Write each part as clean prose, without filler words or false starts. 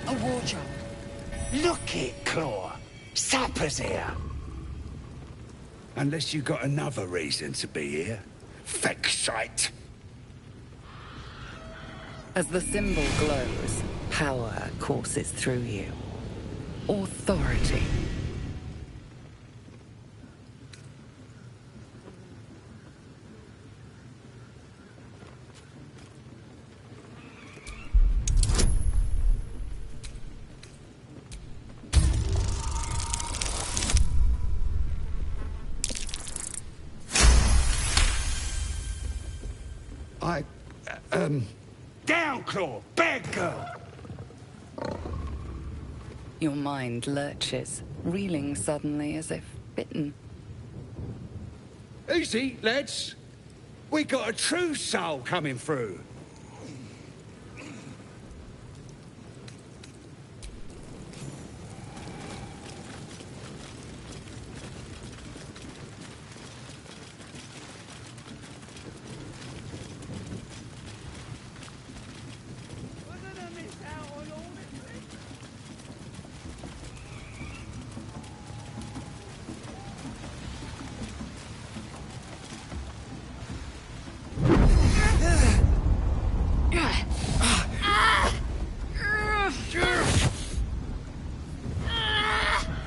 A war job. Look it, Claw. Sapper's here. Unless you got another reason to be here. Feck shite. As the symbol glows, power courses through you. Authority. Down, Claw! Bad girl! Your mind lurches, reeling suddenly as if bitten. Easy, lads. We got a true soul coming through.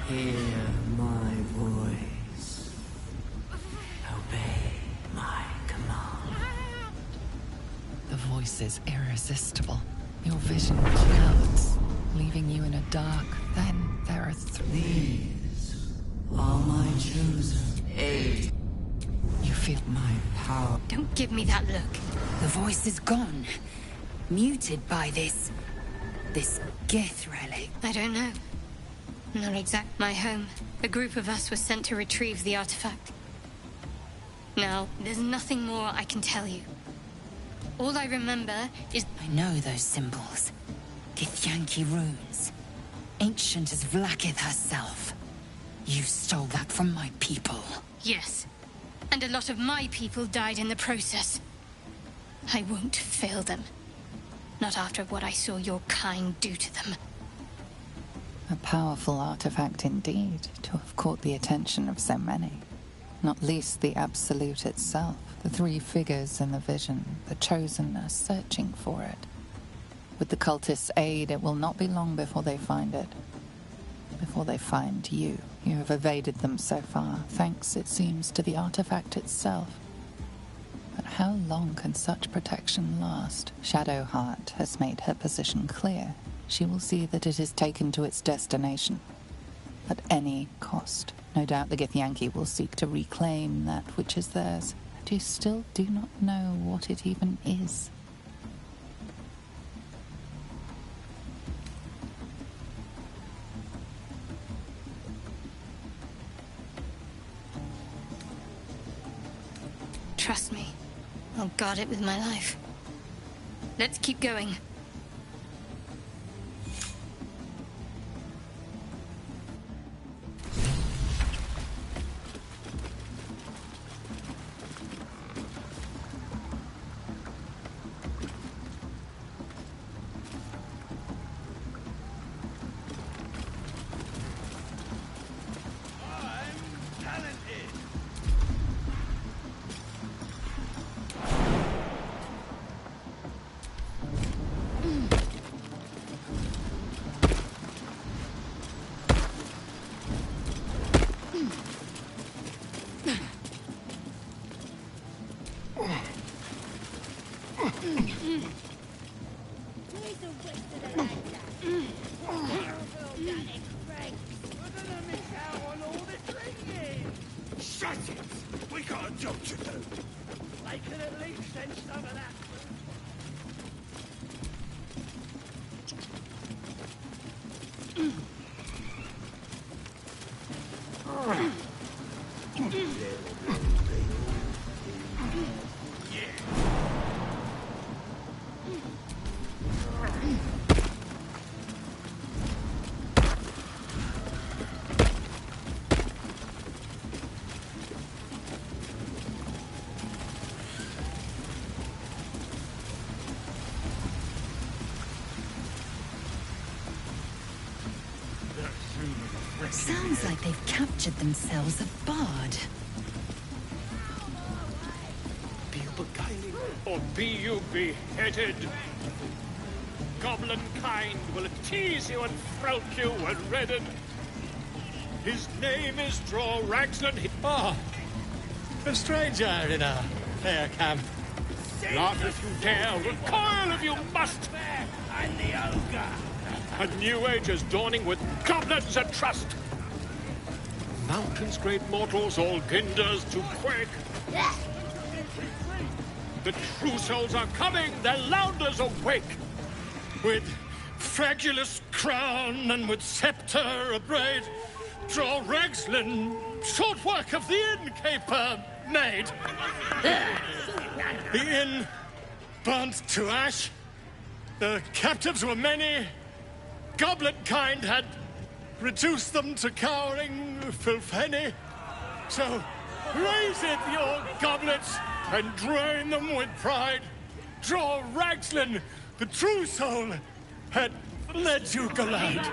Hear my voice. Obey my command. The voice is irresistible. Your vision clouds, leaving you in a dark. Then there are These are my chosen aid. You feel My power. Don't give me that look. The voice is gone. Muted by this Gith relic. I don't know. Not exact my home. A group of us was sent to retrieve the artifact. Now, there's nothing more I can tell you. All I remember is... I know those symbols. Githyanki runes. Ancient as Vlaakith herself. You stole that from my people. Yes. And a lot of my people died in the process. I won't fail them. Not after what I saw your kind do to them. a powerful artifact indeed to have caught the attention of so many. Not least the Absolute itself, the three figures in the vision, the Chosen are searching for it. With the cultists' aid, it will not be long before they find it. Before they find you. You have evaded them so far, thanks, it seems, to the artifact itself. But how long can such protection last? Shadowheart has made her position clear. She will see that it is taken to its destination. At any cost. No doubt the Githyanki will seek to reclaim that which is theirs. But you still do not know what it even is. Trust me. I'll guard it with my life. Let's keep going. Sounds like they've captured themselves a bard. Or be you beheaded. Goblin kind will tease you and throat you and redden. His name is Draw Ragsland. A stranger in a fair camp. Laugh if you dare, recoil if you must. I'm the ogre. A new age is dawning with goblins at trust. Mountains, great mortals, all ginders to quake. The true souls are coming, their lounders awake. With fragulous crown and with scepter abraid, Draw Ragslin, short work of the innkeeper made. The inn burnt to ash. The captives were many. Goblet kind had reduced them to cowering filfenny. So raise it, your goblets, and drain them with pride. Draw Ragslin, the true soul, had led you glad.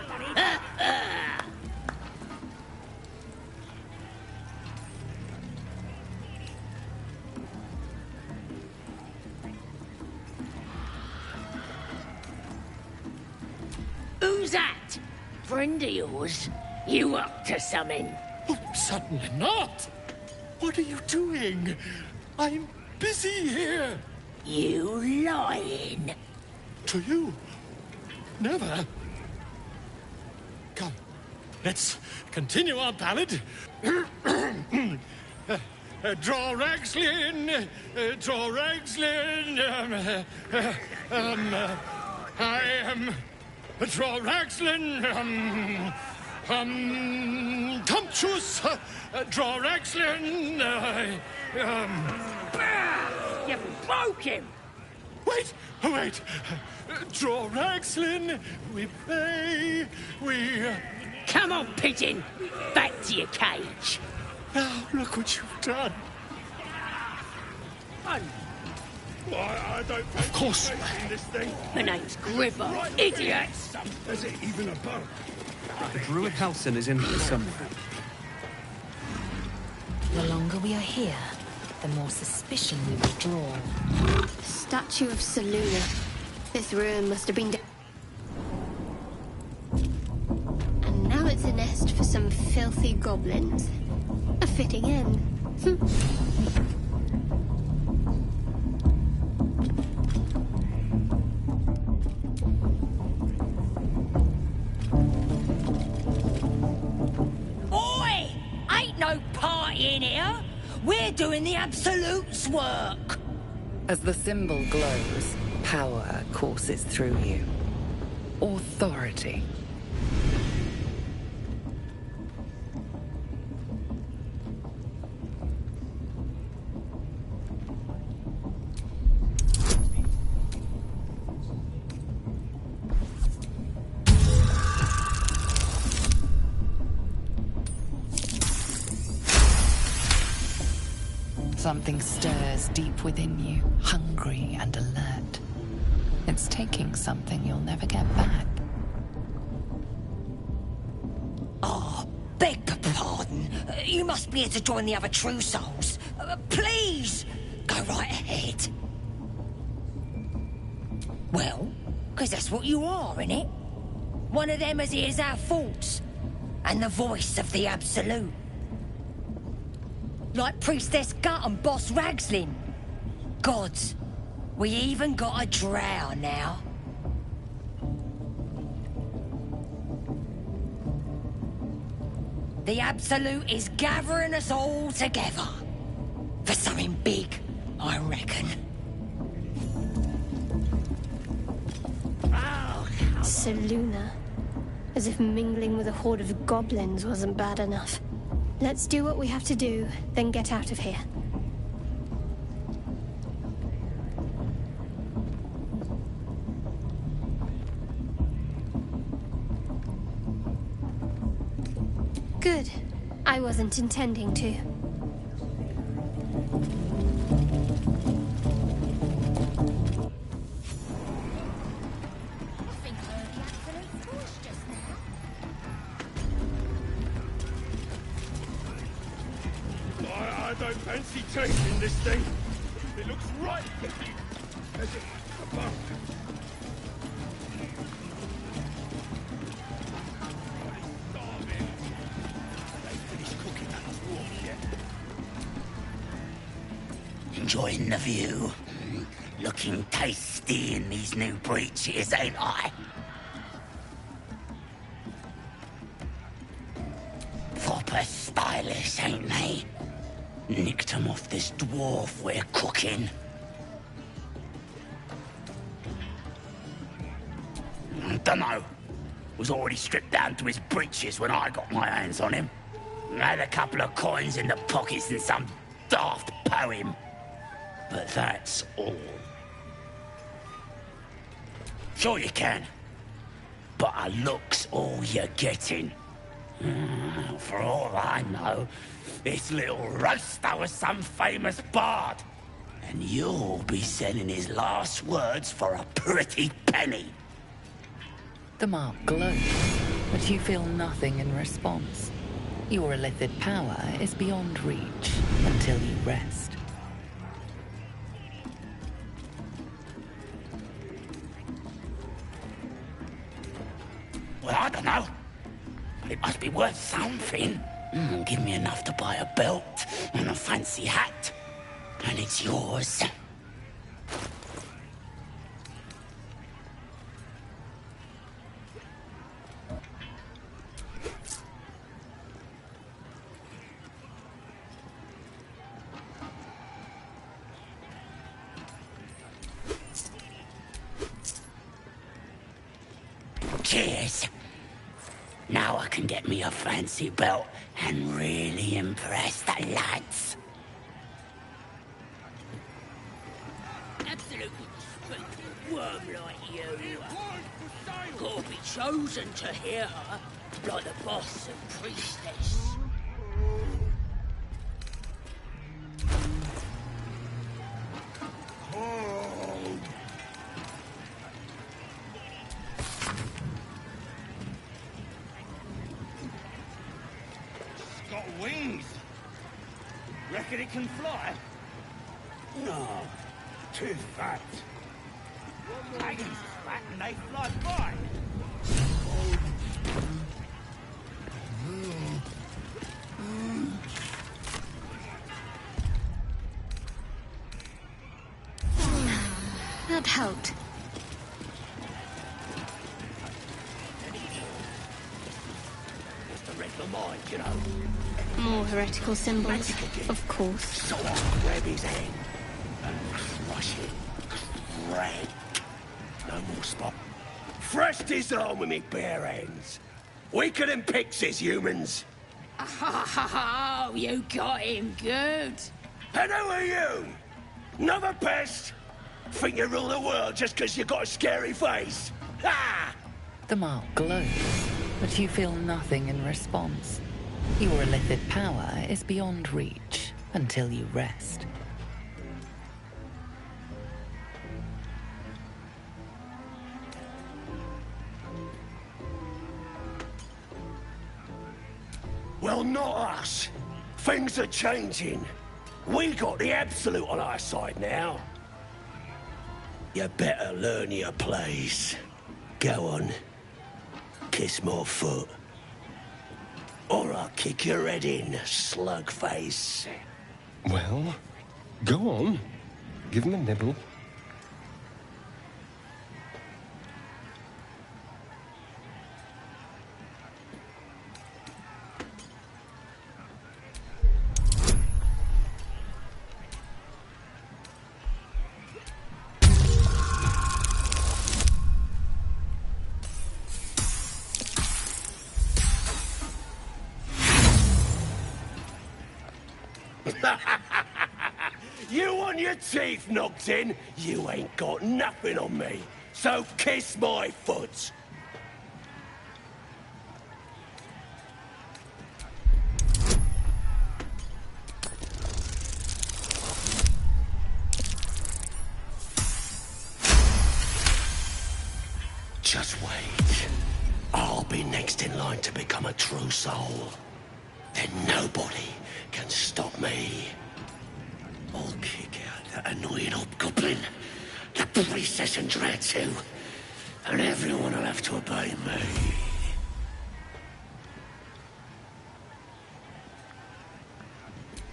Who's that? Friend of yours? You up to something? Oh, certainly not. What are you doing? I'm busy here. You lying. To you? Never. Come, let's continue our ballad. Draw Ragslin, draw Ragslin. I am Draw Ragslin. Tumptuous. Draw Ragslin. You broke him. Wait. Draw Ragslin. We play. We. Come on, pigeon. Back to your cage. Now look what you've done. I don't Of course. this thing. My name's Gribber, idiot. Is it even a bug? The druid Halsin is in here somewhere. The longer we are here, the more suspicion we will draw. Statue of Seluna. This ruin must have been... And now it's a nest for some filthy goblins. A fitting end. Oi! Ain't no party in here. We're doing the Absolute's work. As the symbol glows, power courses through you. Authority. Something stirs deep within you, hungry and alert. It's taking something you'll never get back. Oh, beg your pardon. You must be here to join the other true souls. Please, go right ahead. Well, because that's what you are, innit? One of them as hears our thoughts. And the voice of the Absolute. Like Priestess Gut and Boss Ragslin. Gods, we even got a drow now. The Absolute is gathering us all together. For something big, I reckon. Seluna. As if mingling with a horde of goblins wasn't bad enough. Let's do what we have to do, then get out of here. Good. I wasn't intending to. I don't fancy changing this thing. It looks right as it above. Enjoying the view. Looking tasty in these new breeches, ain't I? Proper stylish, ain't they? Nicked 'em off this dwarf we're cooking. Dunno. Was already stripped down to his breeches when I got my hands on him. Had a couple of coins in the pockets and some daft poem. But that's all. Sure you can. But a look's all you're getting. For all I know, this little roaster was some famous bard. And you'll be selling his last words for a pretty penny. The mark glows, but you feel nothing in response. Your illithid power is beyond reach until you rest. Well, I don't know. It must be worth something. Give me enough to buy a belt and a fancy hat, and it's yours. Cheers. Now I can get me a fancy belt and really impress the lads. Absolutely respected worm like you. Gotta be chosen to hear her, like the boss and priestess. Wings? Reckon it can fly? No, too fat. Dragons are fat and they fly by. That helped. Mind, you know. More heretical symbols, of course. So I'll grab his hand and crush it. Crack. No more spot. Fresh disarm with me bare hands. Weaker than pixies, humans. Oh, you got him good. And who are you? Another pest? Think you rule the world just because you got a scary face? Ha! The mark glows, but you feel nothing in response. Your illithid power is beyond reach until you rest. Well, not us. Things are changing. We got the absolute on our side now. You better learn your place. Go on. Kiss my foot. Or I'll kick your head in, slug face. Well, go on. Give him a nibble. You want your teeth knocked in? You ain't got nothing on me. So kiss my foot. Just wait. I'll be next in line to become a true soul. Then nobody can stop me. I'll kick out that annoying hobgoblin, the priestess and Dreadsu, and everyone will have to obey me.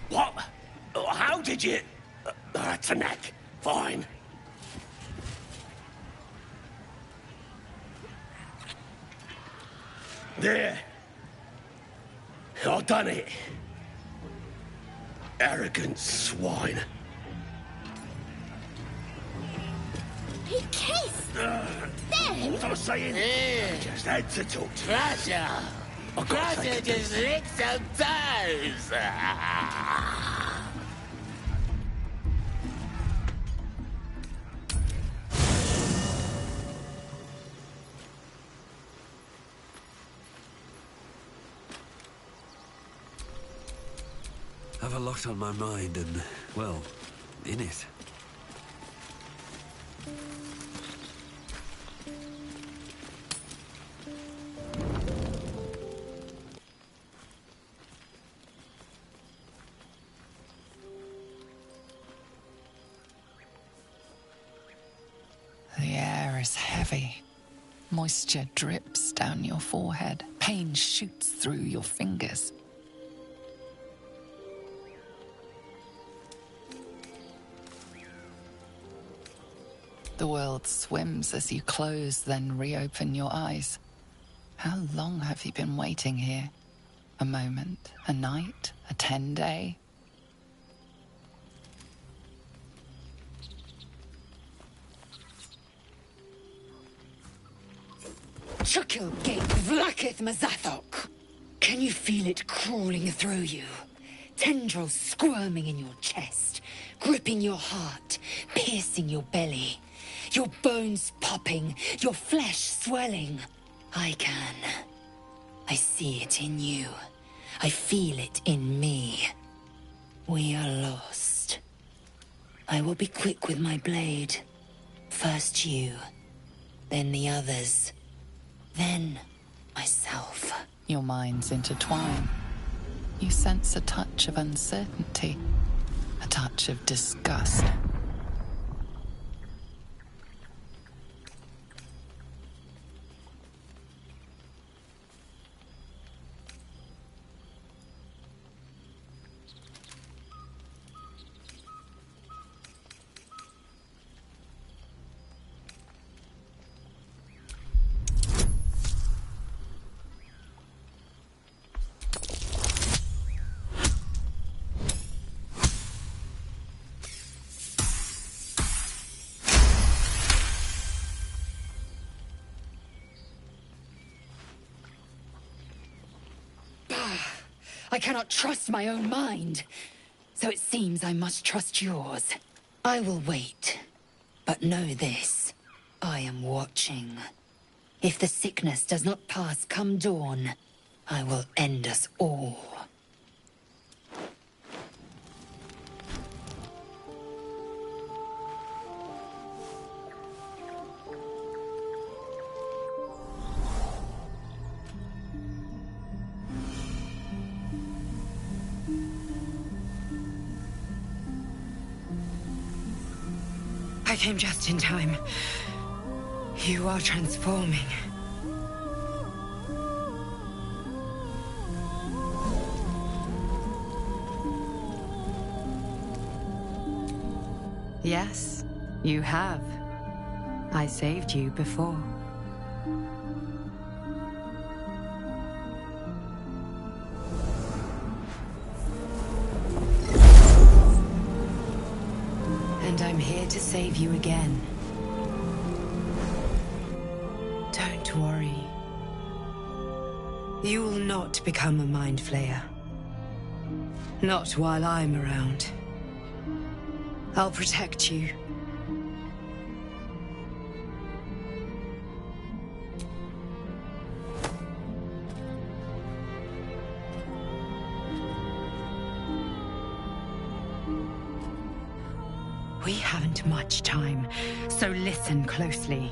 What? How did you... That's a knack. Fine. There. I done it. Arrogant swine. He kissed! Then? What was I saying? I just had to talk to Crusher! Crusher just licked some toes! I've a lot on my mind and, well, in it. The air is heavy. Moisture drips down your forehead. Pain shoots through your fingers. The world swims as you close, then reopen your eyes. How long have you been waiting here? A moment, a night, a 10-day? Chukil gate vlakith Mazathok. Can you feel it crawling through you? Tendrils squirming in your chest, gripping your heart, piercing your belly. Your bones popping, your flesh swelling. I can. I see it in you. I feel it in me. We are lost. I will be quick with my blade. First you, then the others, then myself. Your minds intertwine. You sense a touch of uncertainty, a touch of disgust. I cannot trust my own mind. So it seems I must trust yours. I will wait. But know this. I am watching. If the sickness does not pass come dawn, I will end us all. I came just in time. You are transforming. Yes, you have. I saved you before. And I'm here to save you again. Don't worry. You will not become a Mind Flayer. Not while I'm around. I'll protect you. We haven't much time, so listen closely.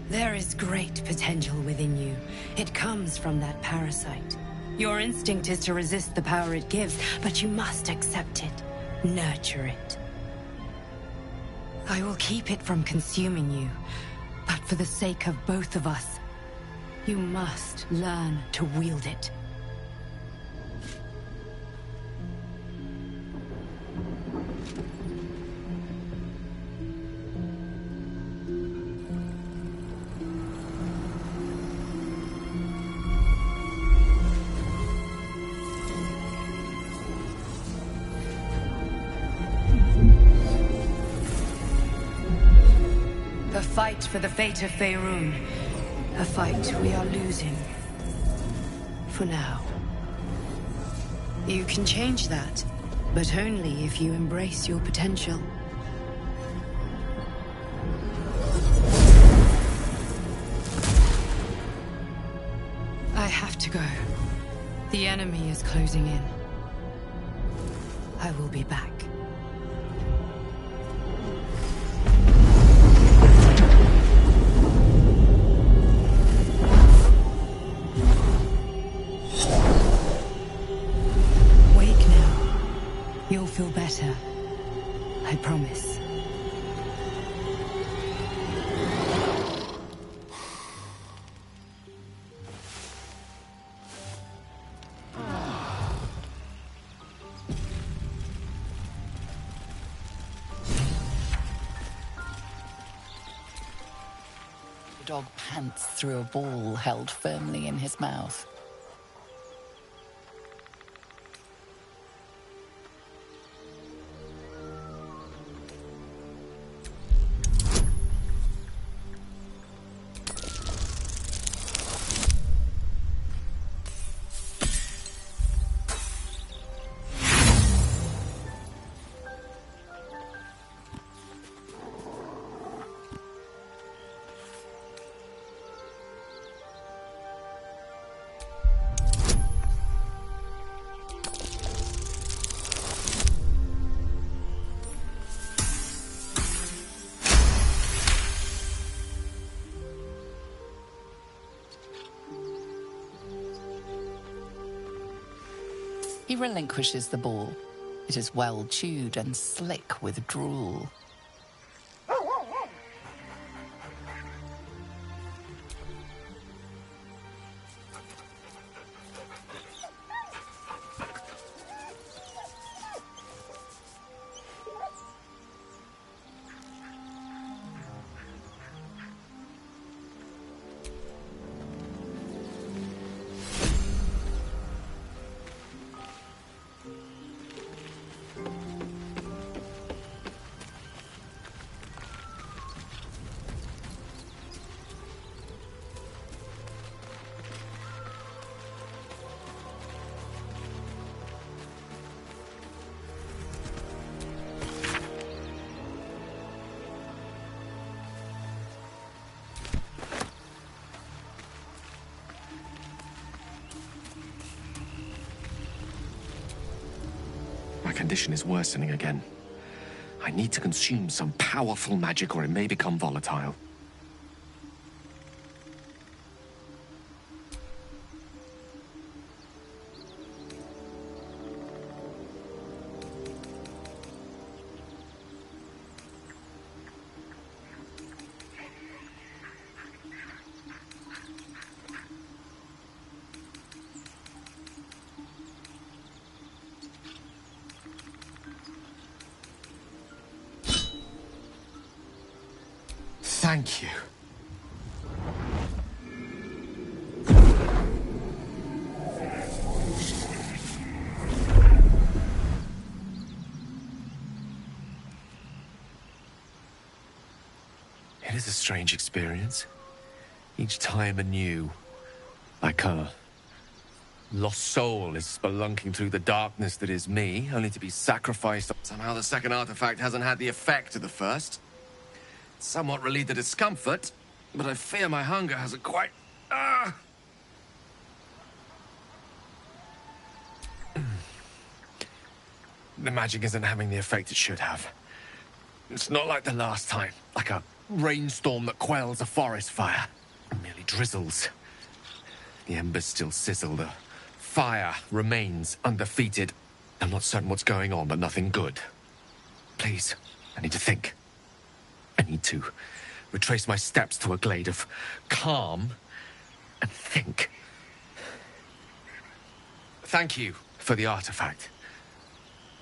There is great potential within you. It comes from that parasite. Your instinct is to resist the power it gives, but you must accept it. Nurture it. I will keep it from consuming you, but for the sake of both of us, you must learn to wield it. The fight for the fate of Faerun. A fight we are losing. For now. You can change that, but only if you embrace your potential. I have to go. The enemy is closing in. I will be back. You'll feel better. I promise. The dog pants through a ball held firmly in his mouth. He relinquishes the ball. It is well chewed and slick with drool. My condition is worsening again. I need to consume some powerful magic or it may become volatile. Thank you. It is a strange experience. Each time anew. Like a lost soul is spelunking through the darkness that is me, only to be sacrificed. Somehow the second artifact hasn't had the effect of the first. Somewhat relieved the discomfort, but I fear my hunger hasn't quite... The magic isn't having the effect it should have. It's not like the last time, like a rainstorm that quells a forest fire. It merely drizzles. The embers still sizzle, the fire remains undefeated. I'm not certain what's going on, but nothing good. Please, I need to think. I need to retrace my steps to a glade of calm and think. Thank you for the artifact.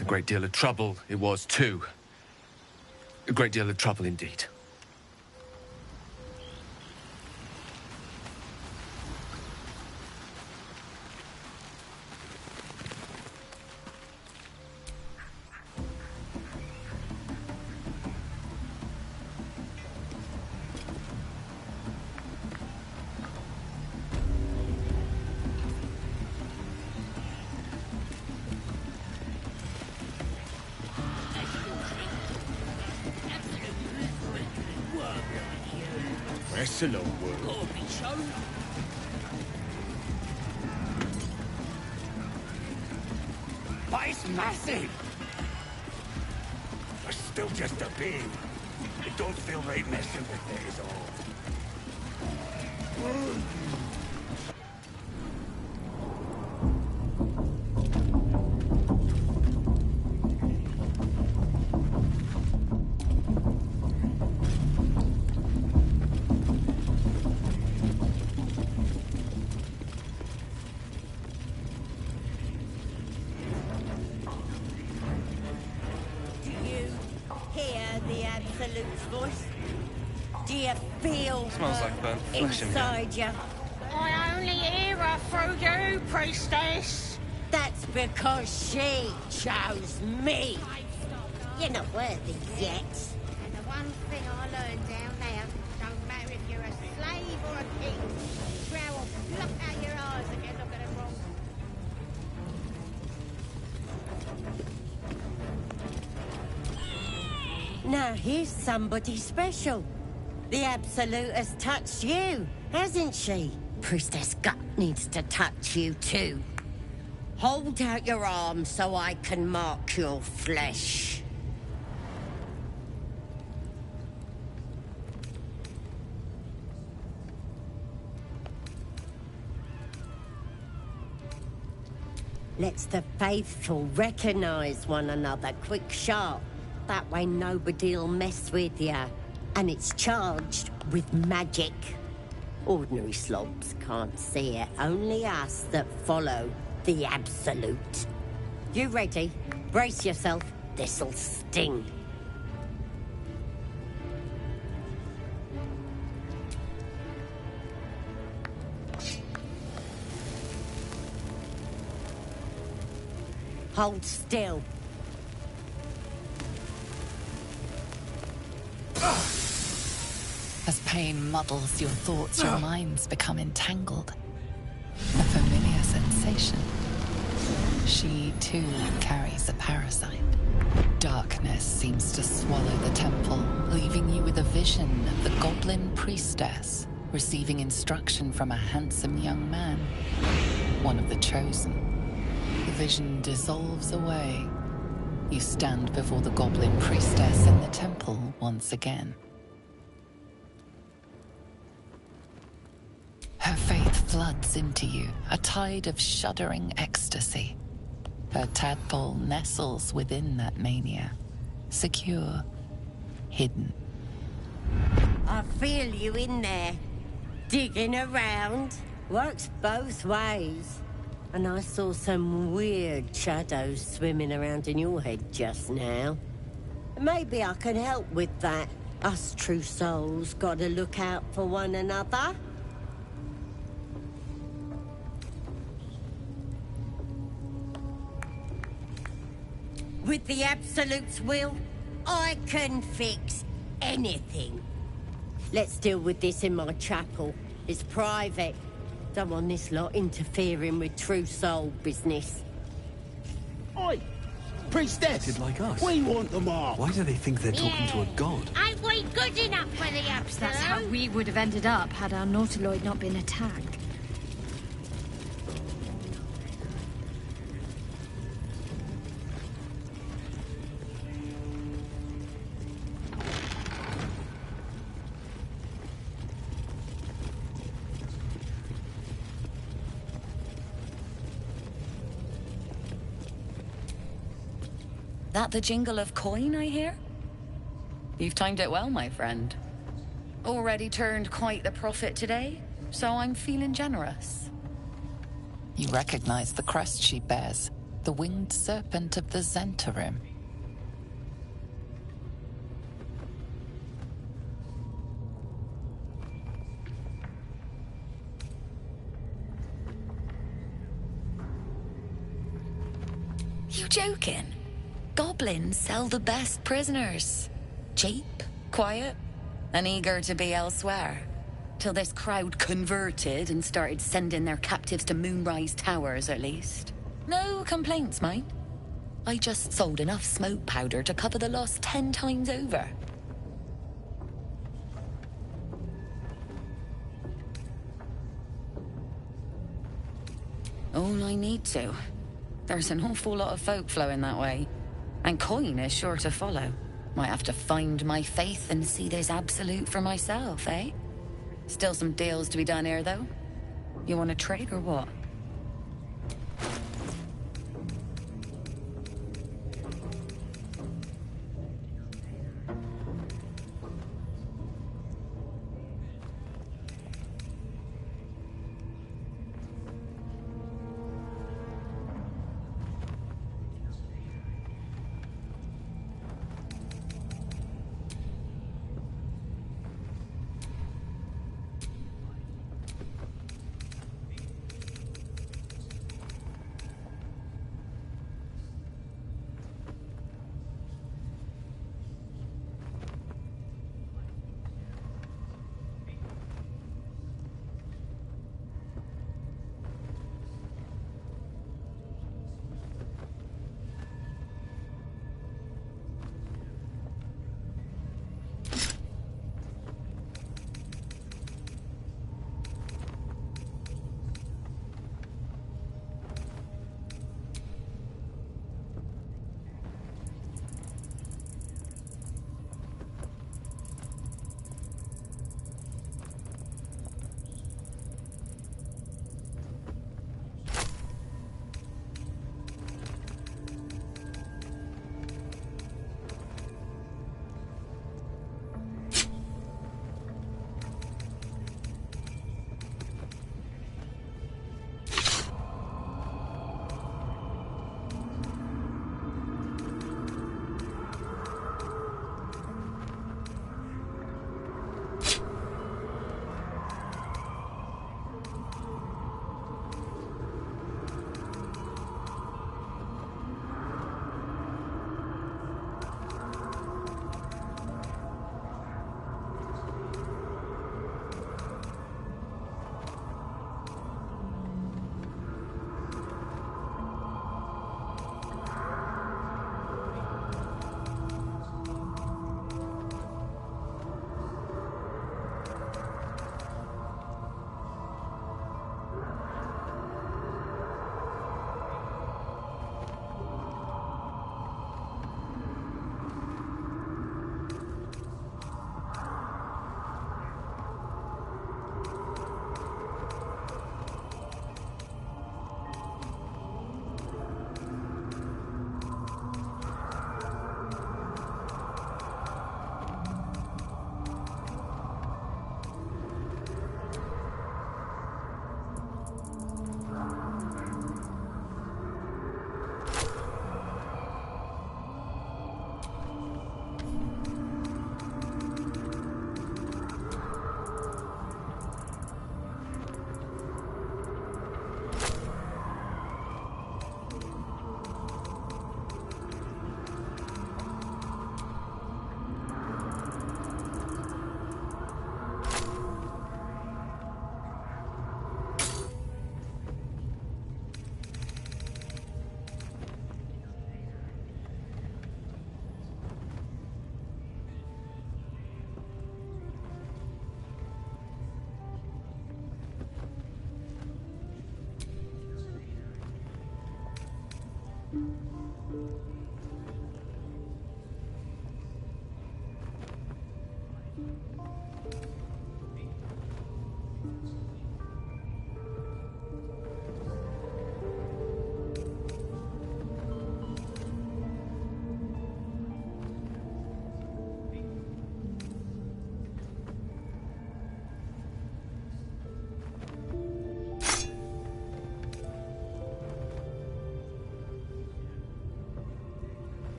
A great deal of trouble it was, too. A great deal of trouble indeed. Hello, world. But it's massive! It's still just a beam. It don't feel right messing with it is all. Smells like burnt flesh inside you. I only hear her through you, priestess. That's because she chose me. You're not worthy yet. And the one thing I learned down there, don't matter if you're a slave or a king, Drow will block out your eyes if you look at them wrong. Now here's somebody special. The Absolute has touched you, hasn't she? Priestess Gut needs to touch you too. Hold out your arm so I can mark your flesh. Let's the faithful recognize one another quick sharp. That way nobody'll mess with ya. And it's charged with magic. Ordinary slobs can't see it, only us that follow the Absolute. You ready? Brace yourself, this'll sting. Hold still. As pain muddles your thoughts, your minds become entangled. A familiar sensation. She, too, carries a parasite. Darkness seems to swallow the temple, leaving you with a vision of the goblin priestess receiving instruction from a handsome young man, one of the chosen. The vision dissolves away. You stand before the goblin priestess in the temple once again. Her faith floods into you, a tide of shuddering ecstasy. Her tadpole nestles within that mania, secure, hidden. I feel you in there, digging around. Works both ways. And I saw some weird shadows swimming around in your head just now. Maybe I can help with that. Us true souls gotta look out for one another. With the Absolute's will, I can fix anything. Let's deal with this in my chapel. It's private. Don't want this lot interfering with true soul business. Oi! Priestess! Acted like us. We want them all! Why do they think they're talking to a god? Ain't we good enough for the Absolute? That's how we would have ended up had our Nautiloid not been attacked. That the jingle of coin I hear? You've timed it well, my friend. Already turned quite the profit today, so I'm feeling generous. You recognize the crest she bears, the winged serpent of the Zentarim. You joking? Goblins sell the best prisoners. Cheap, quiet, and eager to be elsewhere. Till this crowd converted and started sending their captives to Moonrise Towers, at least. No complaints, mind. I just sold enough smoke powder to cover the loss 10 times over. All I need to. There's an awful lot of folk flowing that way, and coin is sure to follow. Might have to find my faith and see this absolute for myself, eh? Still some deals to be done here, though. You want to trade or what?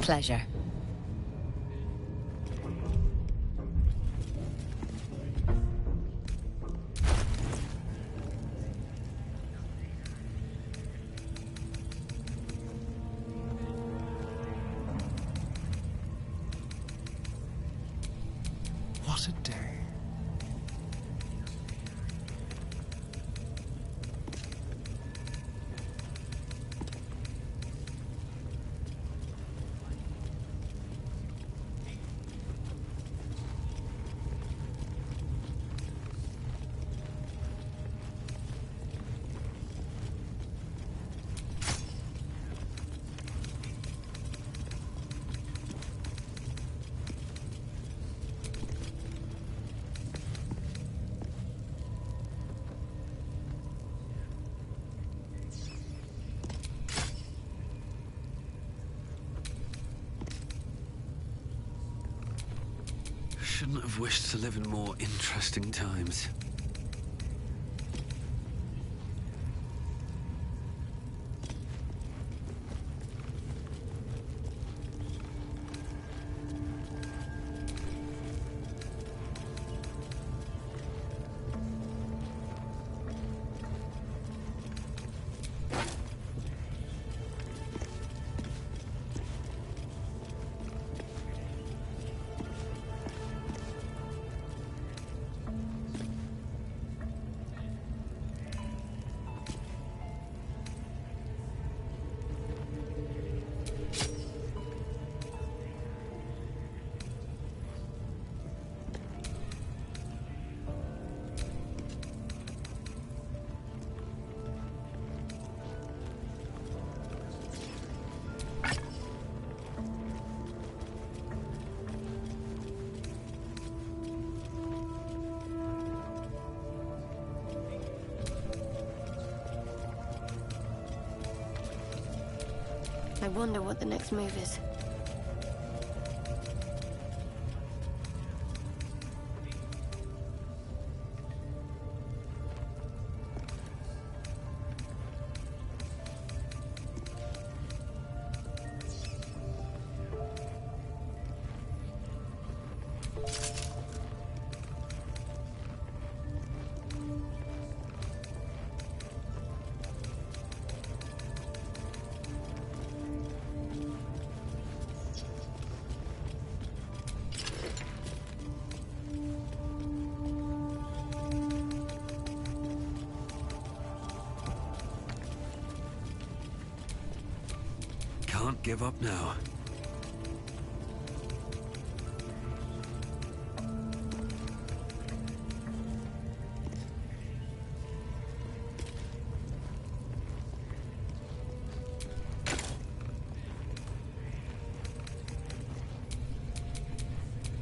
Pleasure. What a day. Shouldn't have wished to live in more interesting times. I wonder what the next move is. Can't give up now.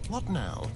What now?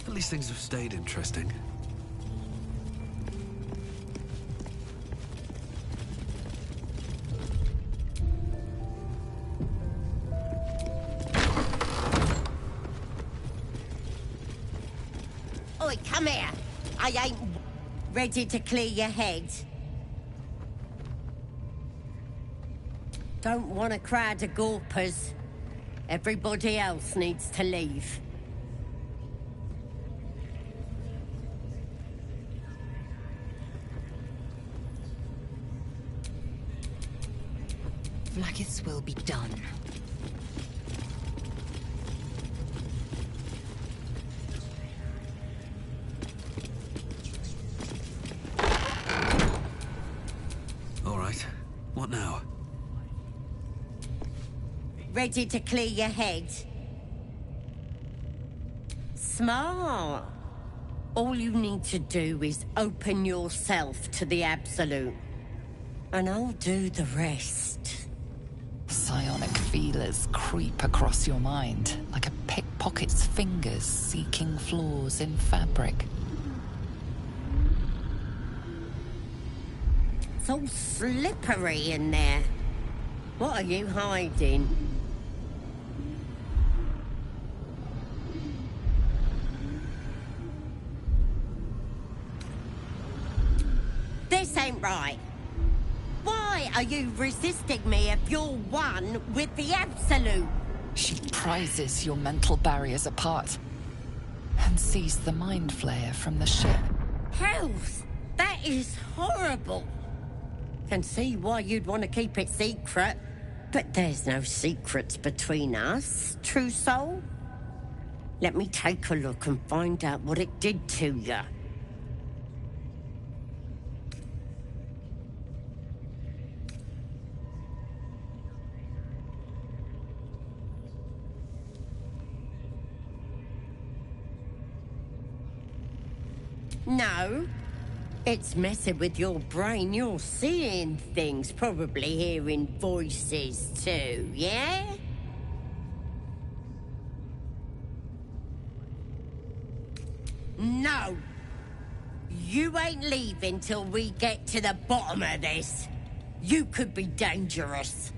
At least things have stayed interesting. Oi, come here. I ain't ready to clear your head. Don't want a crowd of gawpers. Everybody else needs to leave. Justice will be done. All right. What now? Ready to clear your head? Smart. All you need to do is open yourself to the Absolute. And I'll do the rest. Psionic feelers creep across your mind like a pickpocket's fingers seeking flaws in fabric. It's all slippery in there. What are you hiding? This ain't right. Why are you resisting me if you're one with the Absolute? She prizes your mental barriers apart and sees the mind flare from the ship. Hells, that is horrible. Can see why you'd want to keep it secret. But there's no secrets between us, true soul. Let me take a look and find out what it did to you. No. It's messing with your brain. You're seeing things, probably hearing voices too, yeah? No. You ain't leaving till we get to the bottom of this. You could be dangerous.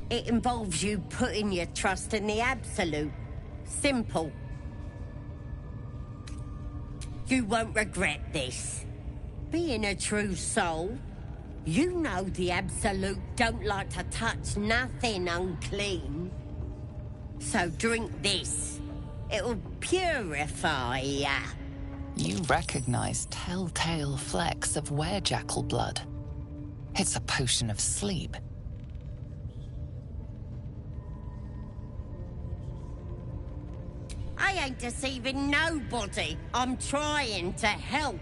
It involves you putting your trust in the Absolute. Simple. You won't regret this. Being a true soul, you know the Absolute don't like to touch nothing unclean. So drink this. It'll purify ya. You recognize telltale flecks of werejackal blood. It's a potion of sleep. I ain't deceiving nobody. I'm trying to help.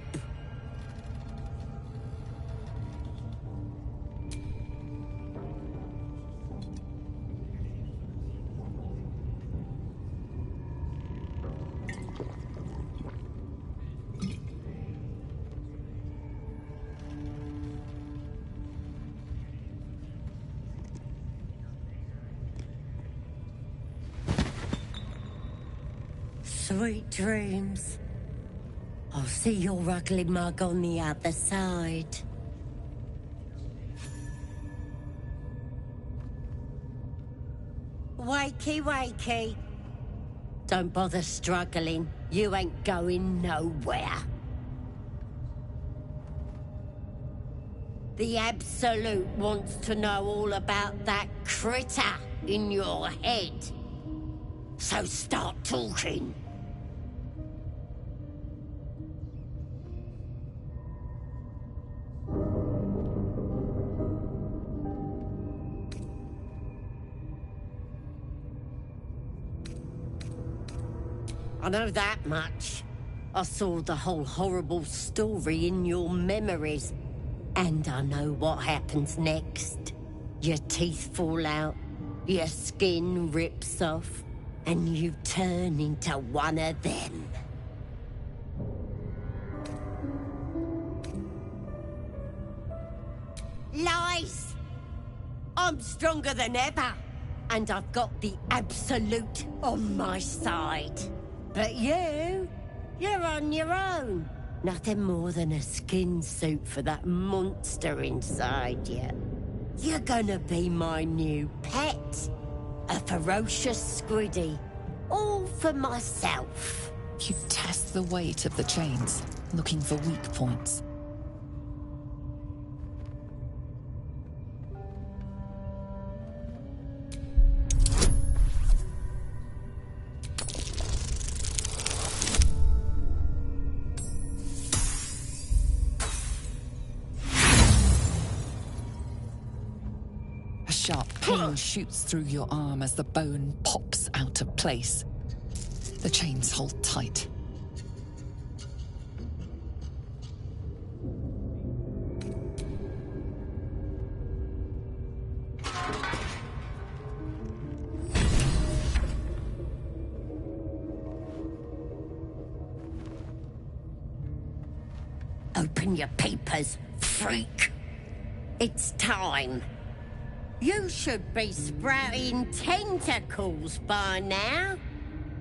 Sweet dreams. I'll see your ugly mug on the other side. Wakey, wakey. Don't bother struggling. You ain't going nowhere. The Absolute wants to know all about that critter in your head. So start talking. I know that much. I saw the whole horrible story in your memories. And I know what happens next. Your teeth fall out, your skin rips off, and you turn into one of them. Lies! I'm stronger than ever, and I've got the Absolute on my side. But you're on your own. Nothing more than a skin suit for that monster inside you. You're gonna be my new pet. A ferocious squiddy. All for myself. You test the weight of the chains, looking for weak points. pain shoots through your arm as the bone pops out of place. The chains hold tight. Open your papers, freak. It's time. You should be sprouting tentacles by now.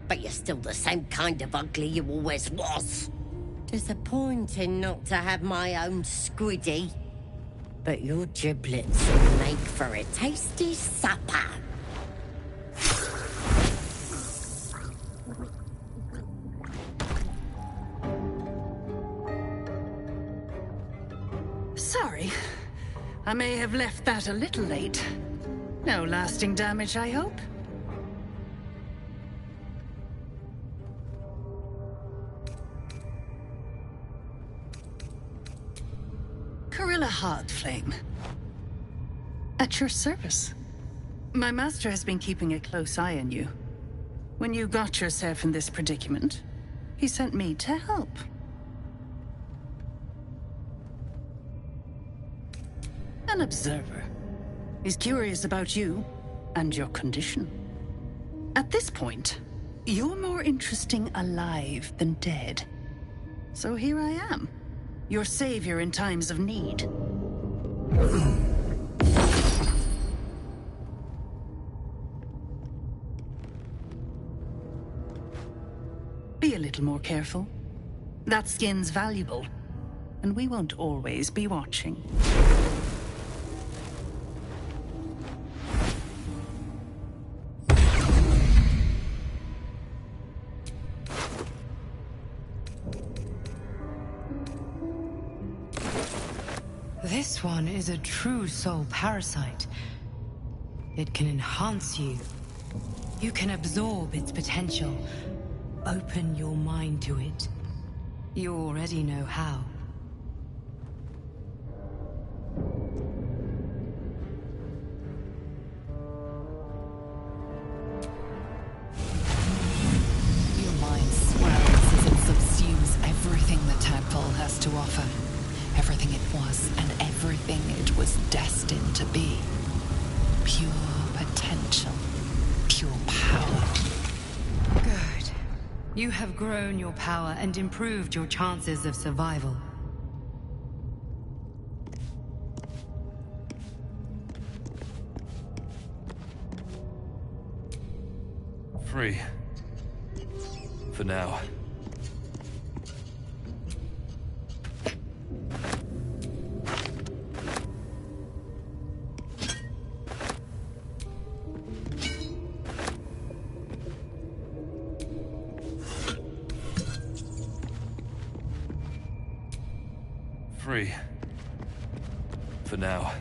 But you're still the same kind of ugly you always was. Disappointing not to have my own squiddy. But your giblets will make for a tasty supper. Sorry. I may have left that a little late. No lasting damage, I hope? Corilla Heartflame. At your service. My master has been keeping a close eye on you. When you got yourself in this predicament, he sent me to help. An observer. He's curious about you and your condition. At this point, you're more interesting alive than dead. So here I am, your savior in times of need. Be a little more careful. That skin's valuable, and we won't always be watching. This one is a true soul parasite. It can enhance you. You can absorb its potential. Open your mind to it. You already know how. Your mind swells as it subsumes everything the tadpole has to offer. Everything it was and everything it was destined to be. Pure potential. Pure power. Good. You have grown your power and improved your chances of survival. Free. For now. Free. For now.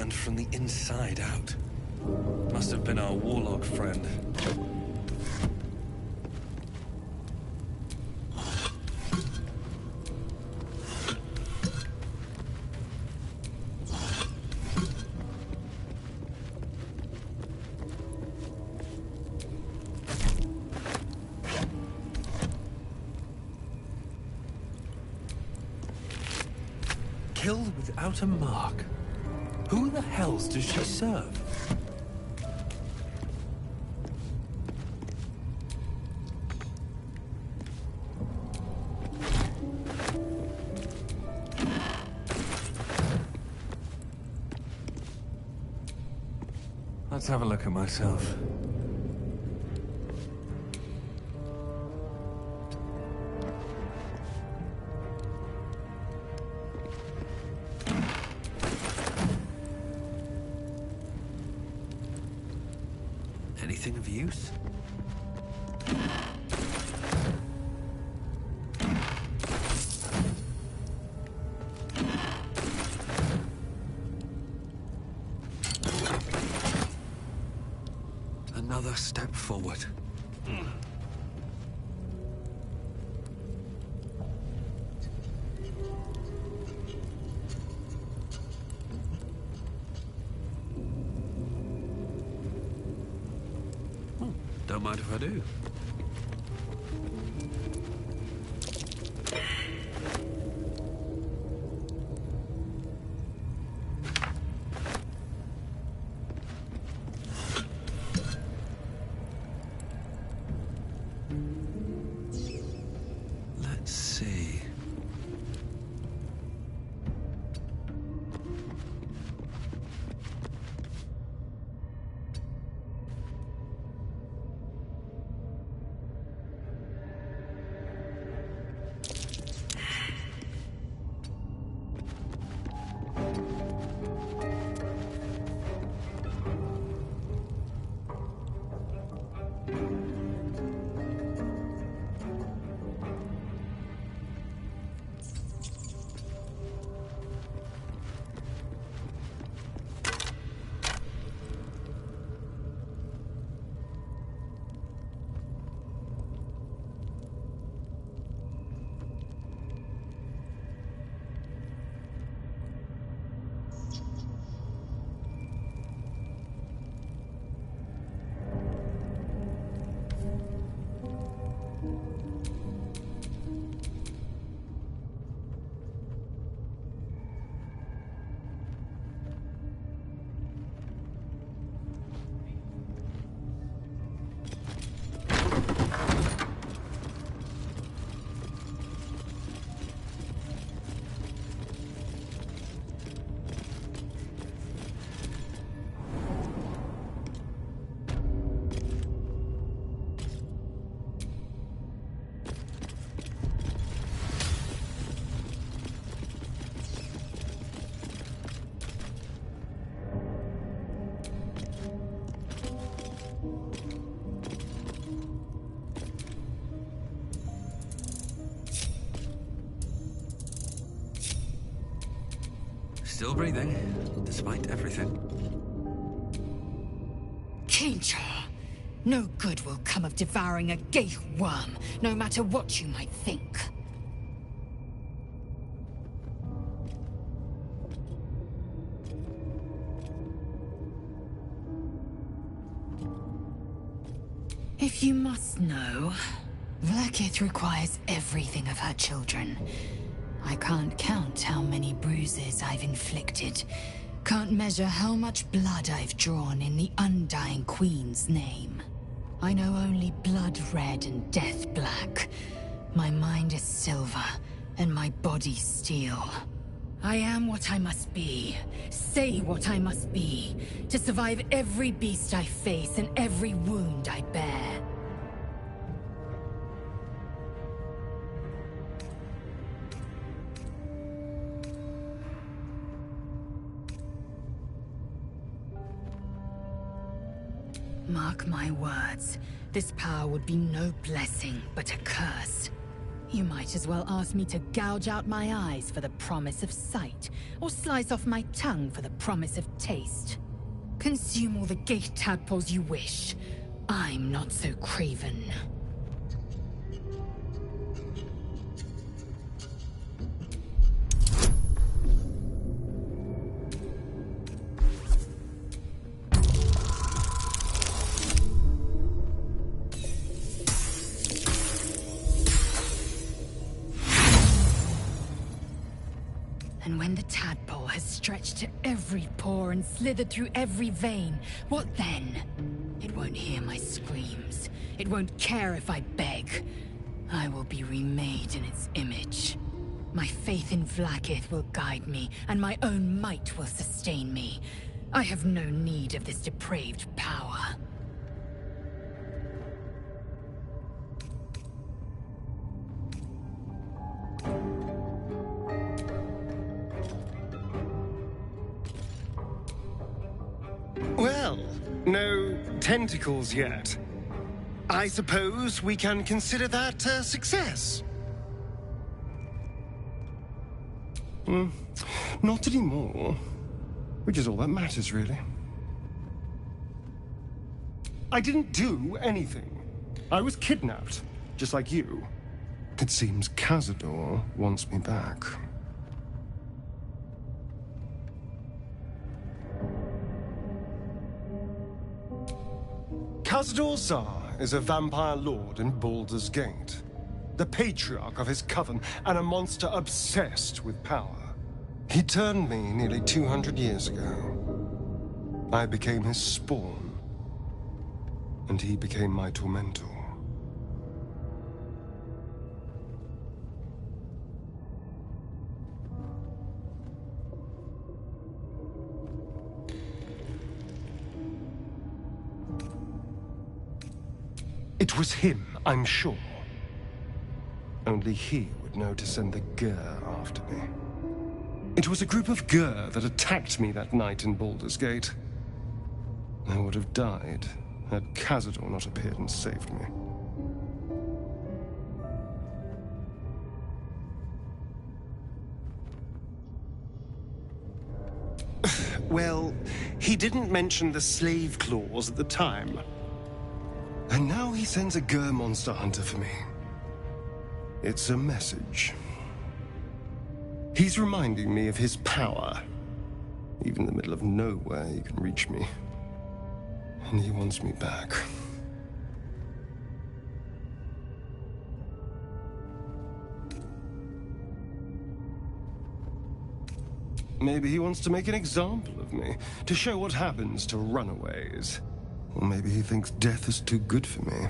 land from the inside out. Must have been our warlock friend. Killed without a mark. Who the hells does she serve? Let's have a look at myself. Anything of use? Another step forward. Don't mind if I do. Let's see. Still breathing, despite everything. Kincha! No good will come of devouring a gate worm, no matter what you might think. If you must know, Vlaakith requires everything of her children. I can't count how many bruises I've inflicted. Can't measure how much blood I've drawn in the Undying Queen's name. I know only blood red and death black. My mind is silver, and my body steel. I am what I must be, say what I must be, to survive every beast I face and every wound I bear. Mark my words, this power would be no blessing, but a curse. You might as well ask me to gouge out my eyes for the promise of sight, or slice off my tongue for the promise of taste. Consume all the gate tadpoles you wish. I'm not so craven. And when the tadpole has stretched to every pore and slithered through every vein, what then? It won't hear my screams. It won't care if I beg. I will be remade in its image. My faith in Vlaakith will guide me, and my own might will sustain me. I have no need of this depraved power. Well, no tentacles yet. I suppose we can consider that a success. Not anymore. Which is all that matters, really. I didn't do anything. I was kidnapped, just like you. It seems Cazador wants me back. Cazador Zar is a vampire lord in Baldur's Gate, the patriarch of his coven, and a monster obsessed with power. He turned me nearly 200 years ago. I became his spawn, and he became my tormentor. It was him, I'm sure. Only he would know to send the Gur after me. It was a group of Gur that attacked me that night in Baldur's Gate. I would have died had Cazador not appeared and saved me. Well, he didn't mention the slave clause at the time. And now he sends a Gur monster hunter for me. It's a message. He's reminding me of his power. Even in the middle of nowhere, he can reach me. And he wants me back. Maybe he wants to make an example of me, to show what happens to runaways. Or maybe he thinks death is too good for me.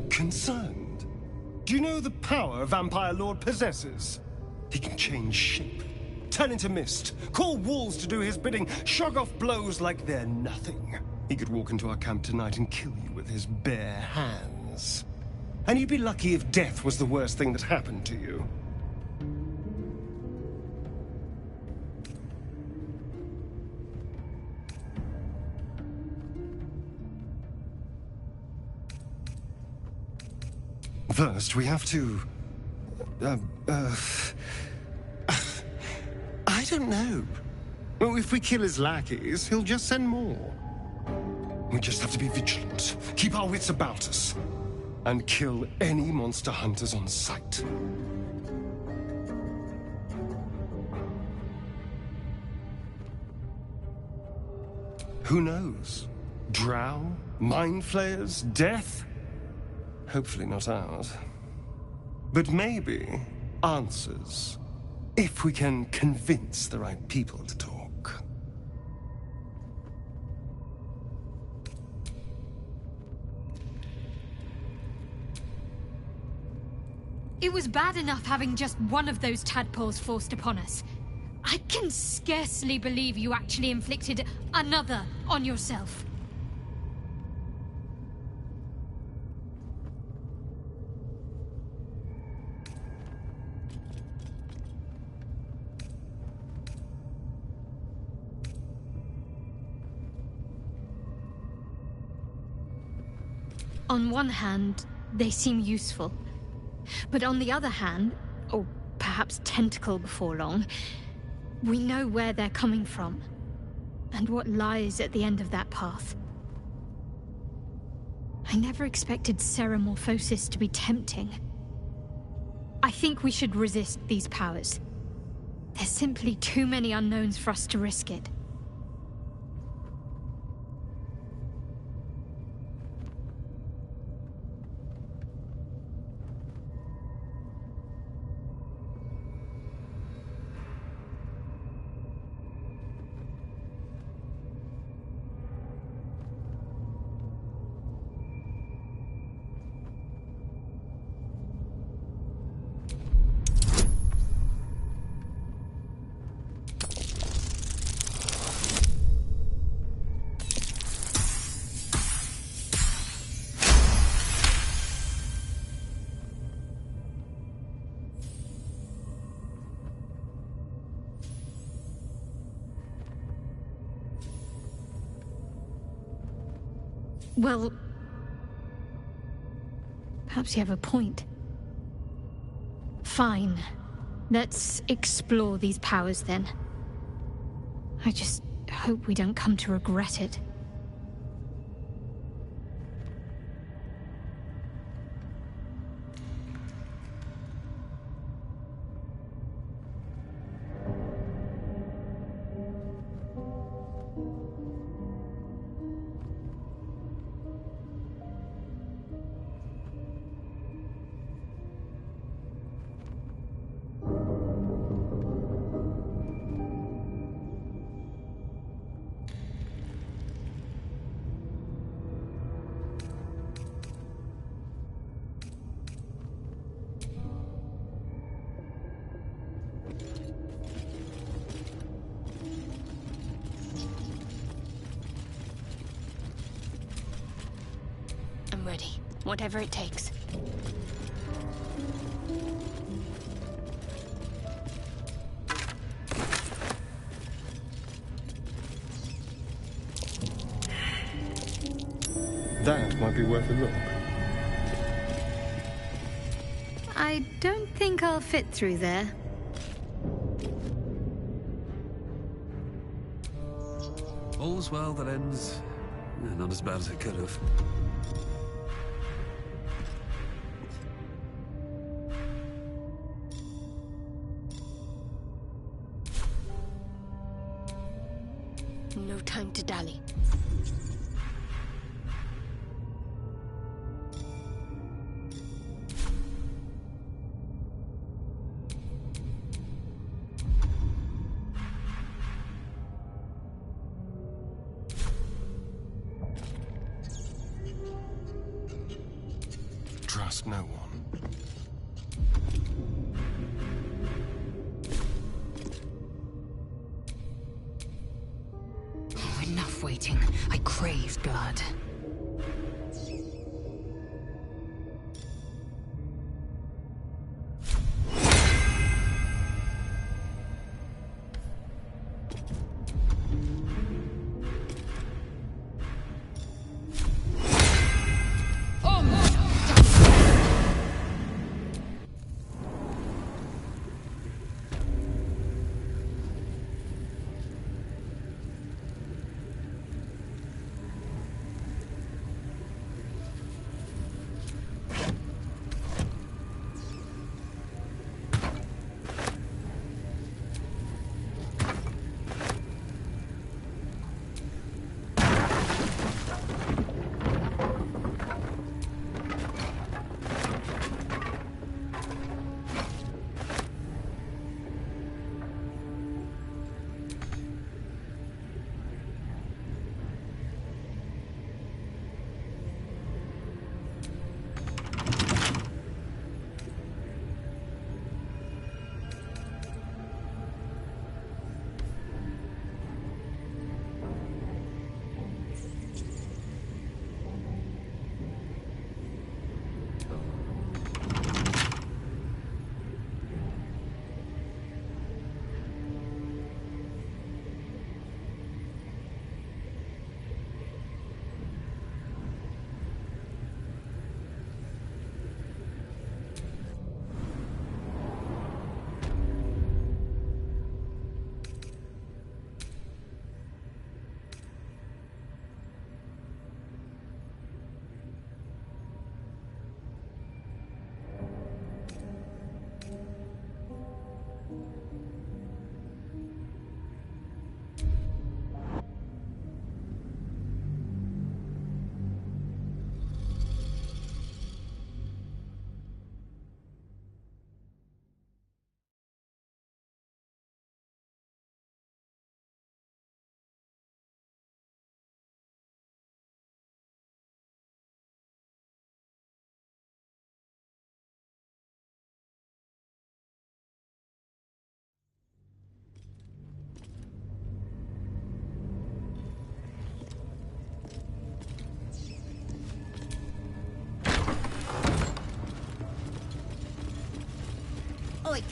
Concerned? Do you know the power Vampire Lord possesses? He can change shape, turn into mist, call walls to do his bidding, shrug off blows like they're nothing. He could walk into our camp tonight and kill you with his bare hands. And you'd be lucky if death was the worst thing that happened to you. First, we have to... I don't know. Well, if we kill his lackeys, he'll just send more. We just have to be vigilant, keep our wits about us, and kill any monster hunters on sight. Who knows? Drow? Mind flayers? Death? Hopefully not ours. But maybe answers, if we can convince the right people to talk. It was bad enough having just one of those tadpoles forced upon us. I can scarcely believe you actually inflicted another on yourself. On one hand, they seem useful. But on the other hand, or perhaps tentacle before long, we know where they're coming from, and what lies at the end of that path. I never expected ceramorphosis to be tempting. I think we should resist these powers. There's simply too many unknowns for us to risk it. Well, perhaps you have a point. Fine. Let's explore these powers then. I just hope we don't come to regret it. I'm ready. Whatever it takes. That might be worth a look. I don't think I'll fit through there. All's well that ends. Not as bad as it could have. No time to dally. Trust no one. Enough waiting. I crave blood.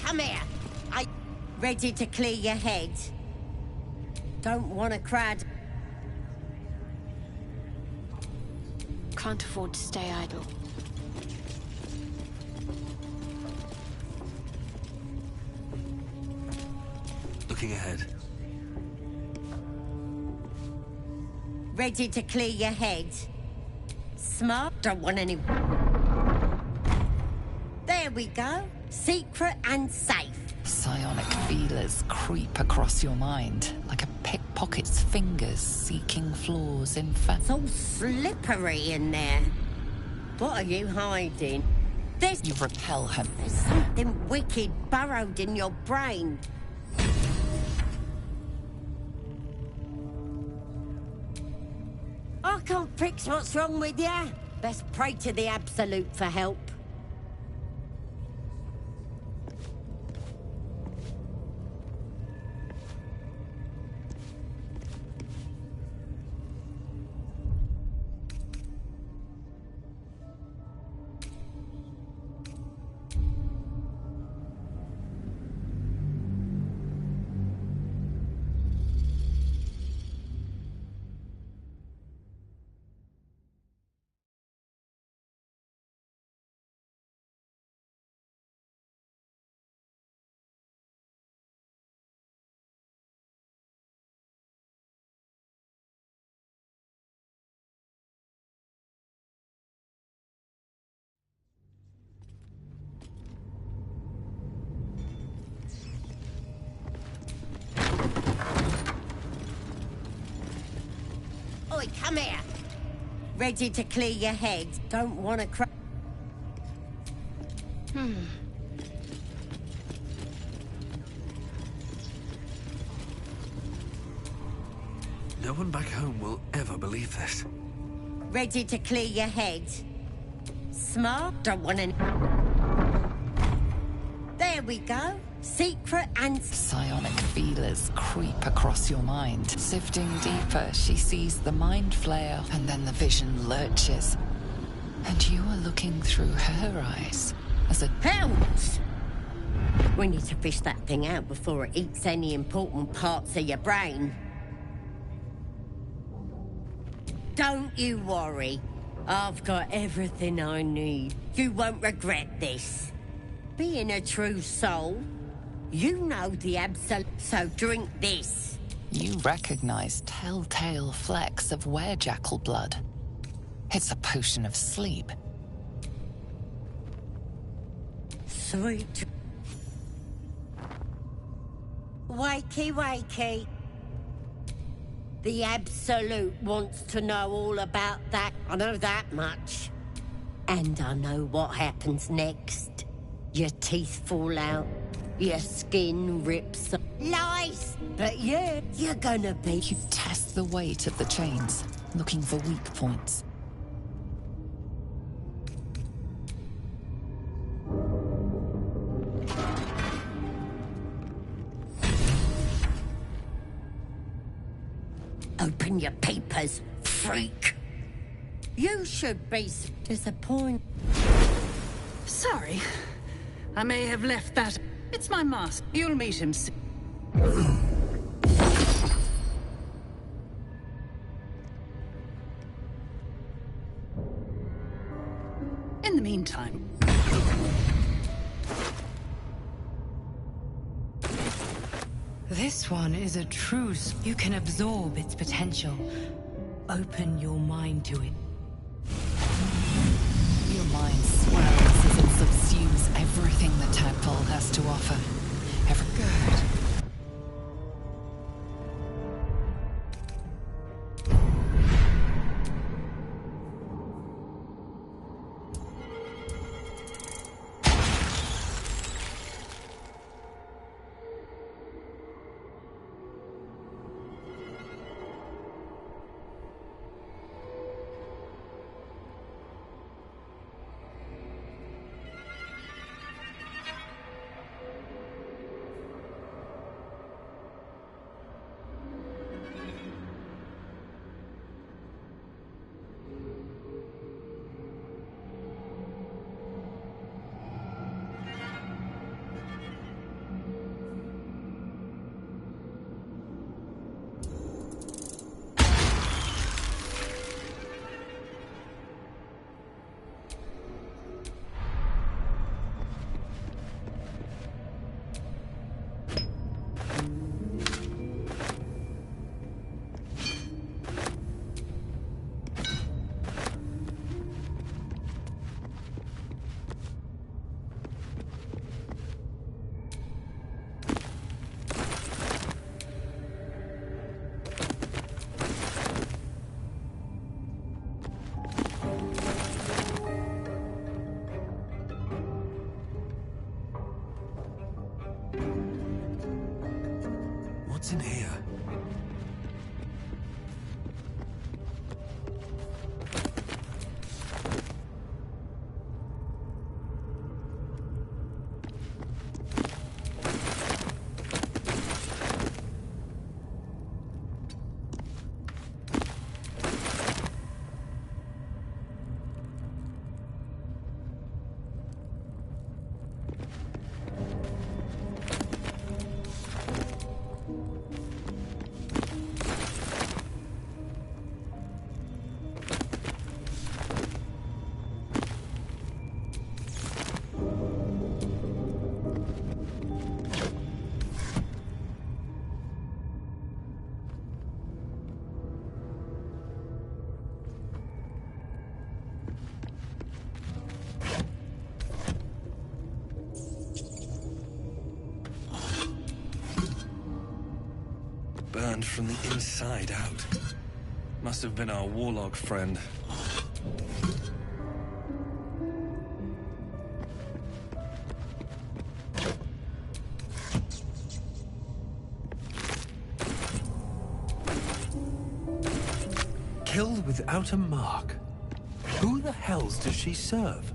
come here. Ready to clear your head? Don't want a crowd. Can't afford to stay idle. Looking ahead. Ready to clear your head? Smart, don't want any... There we go. Secret and safe. Psionic feelers creep across your mind, like a pickpocket's fingers seeking flaws in fact. It's all slippery in there. What are you hiding? You repel him. There's something wicked burrowed in your brain. I can't fix what's wrong with you. Best pray to the Absolute for help. Oi, come here. Ready to clear your head. Don't want to cry. No one back home will ever believe this. Ready to clear your head? Smart, don't want any... There we go. Secret and... Psionic feelers creep across your mind. Sifting deeper, she sees the mind flare, and then the vision lurches. And you are looking through her eyes as a... Hells! We need to fish that thing out before it eats any important parts of your brain. Don't you worry. I've got everything I need. You won't regret this. Being a true soul, you know the Absolute, so drink this. You recognize telltale flecks of werejackal blood. It's a potion of sleep. Sweet. Wakey, wakey. The Absolute wants to know all about that. I know that much. And I know what happens next. Your teeth fall out. Your skin rips. Lies! But yeah, you're gonna be... You test the weight of the chains, looking for weak points. Open your papers, freak. You should be disappointed. Sorry. I may have left that. It's my mask. You'll meet him soon. In the meantime... This one is a truce. You can absorb its potential. Open your mind to it. Your mind swells as it subsumes everything the tadpole has to offer. Good. What's in here? Burned from the inside out. Must have been our warlock friend. Killed without a mark. Who the hells does she serve?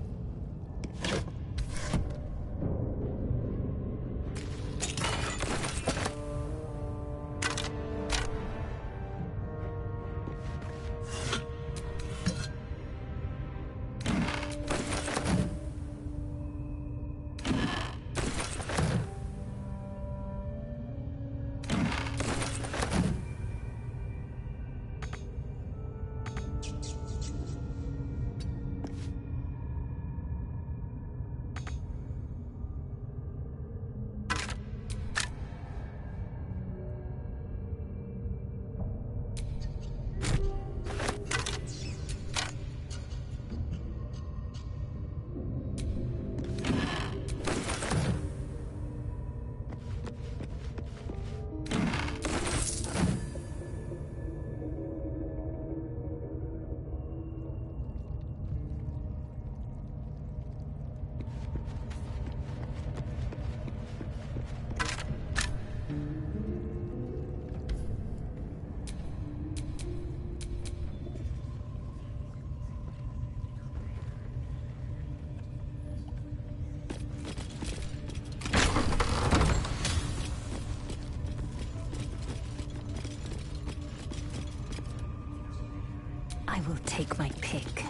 I will take my pick.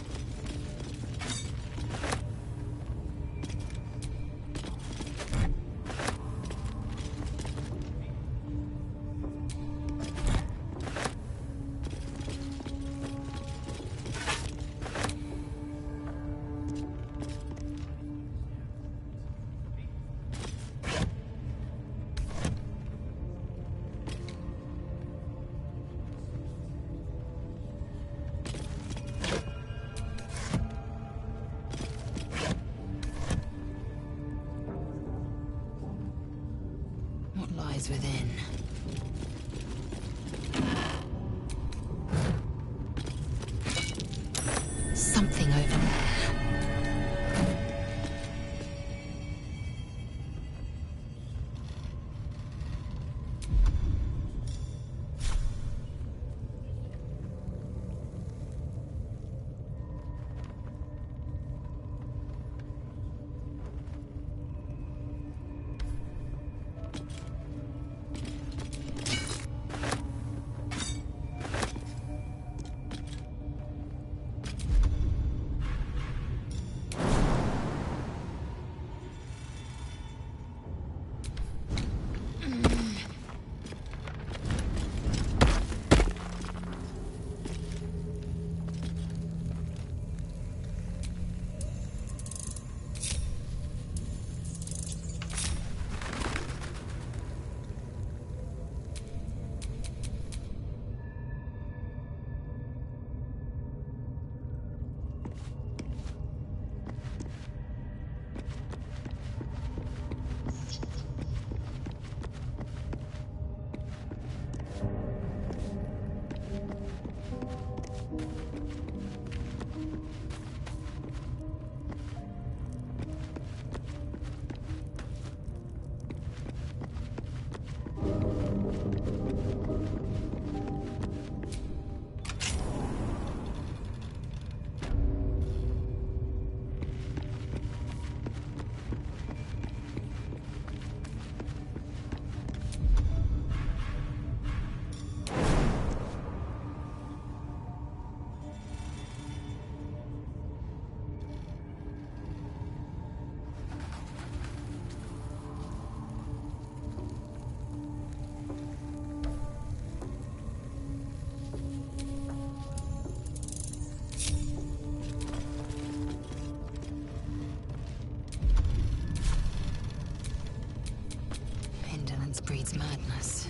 breeds madness.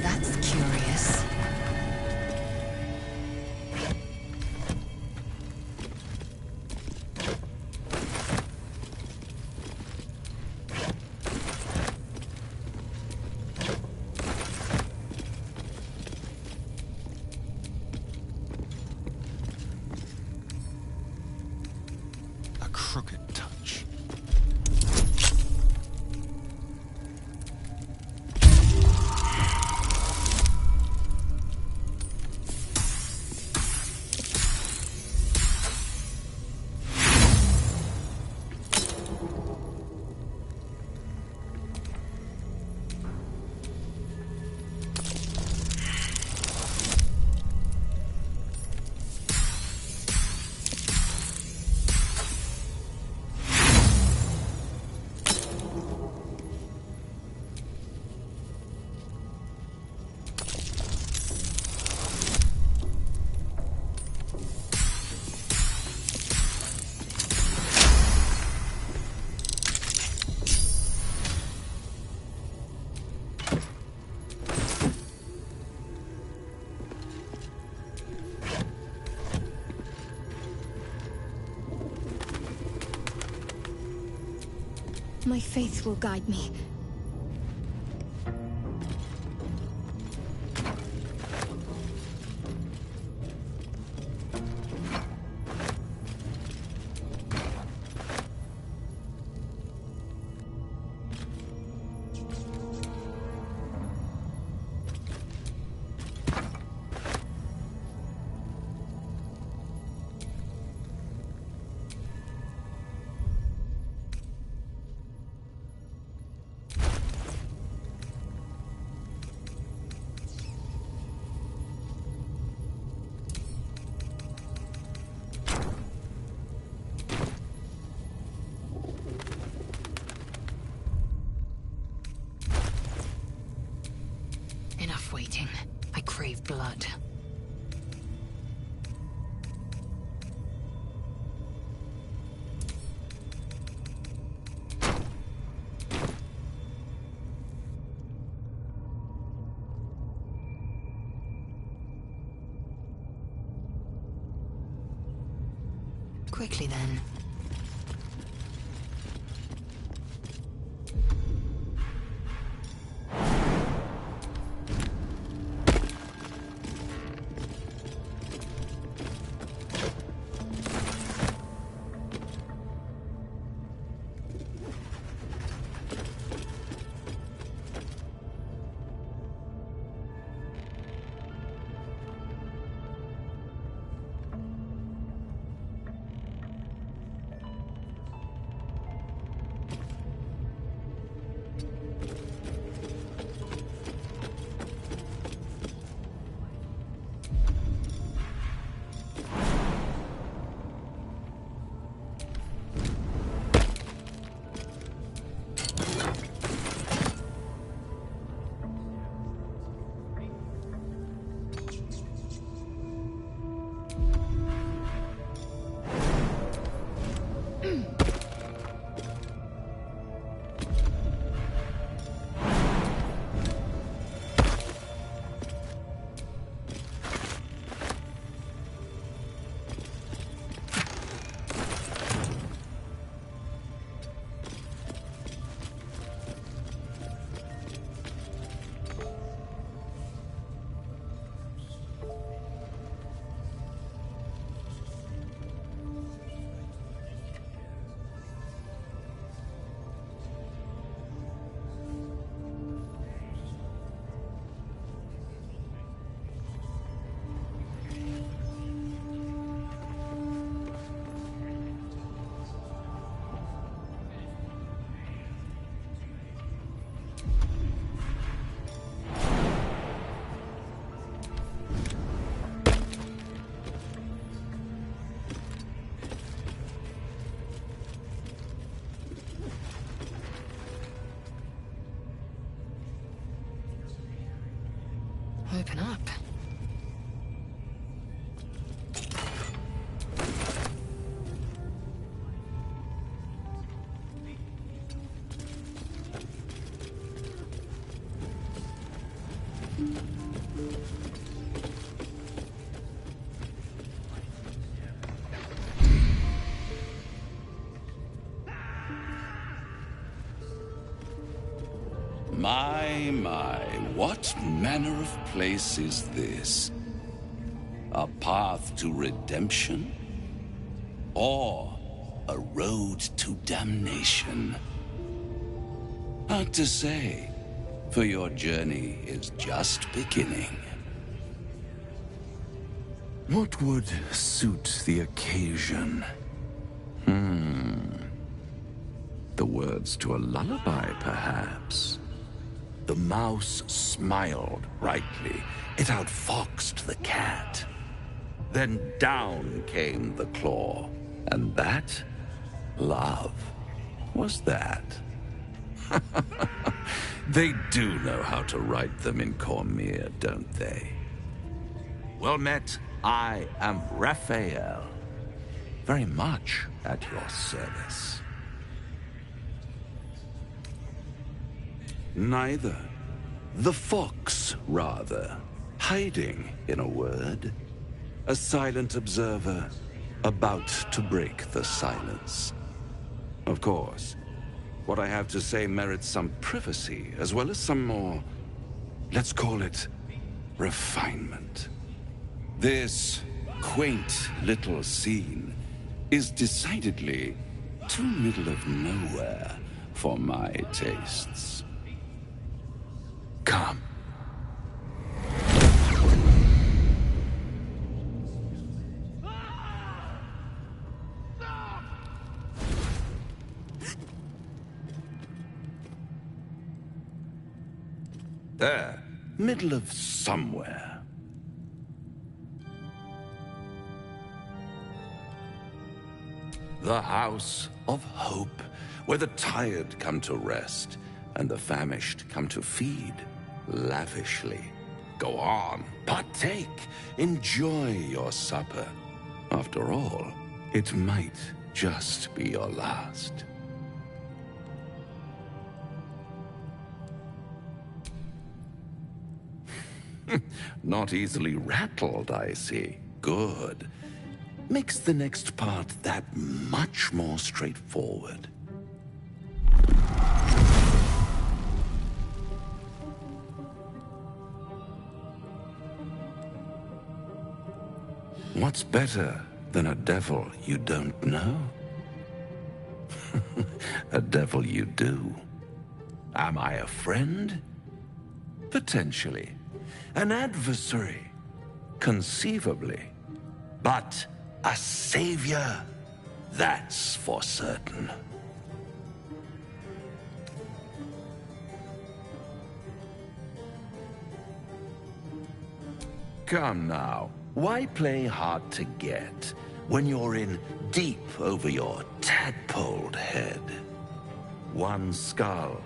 That's curious. A crooked touch. My faith will guide me. Enough waiting. I crave blood. Quickly then. Open up. My, what manner of place is this? A path to redemption? Or a road to damnation? Hard to say, for your journey is just beginning. What would suit the occasion? The words to a lullaby, perhaps? The mouse smiled brightly. It outfoxed the cat. Then down came the claw. And that, love, was that. They do know how to write them in Cormier, don't they? Well met, I am Raphael. Very much at your service. Neither. The fox, rather. Hiding, in a word. A silent observer, about to break the silence. Of course, what I have to say merits some privacy, as well as some more, let's call it, refinement. This quaint little scene is decidedly too middle of nowhere for my tastes. Come. There, middle of somewhere. The House of Hope, where the tired come to rest and the famished come to feed. Lavishly. Go on, partake, enjoy your supper. After all, it might just be your last. Not easily rattled, I see. Good. Makes the next part that much more straightforward. What's better than a devil you don't know? A devil you do. Am I a friend? Potentially. An adversary? Conceivably. But a savior? That's for certain. Come now. Why play hard to get when you're in deep over your tadpoled head? One skull,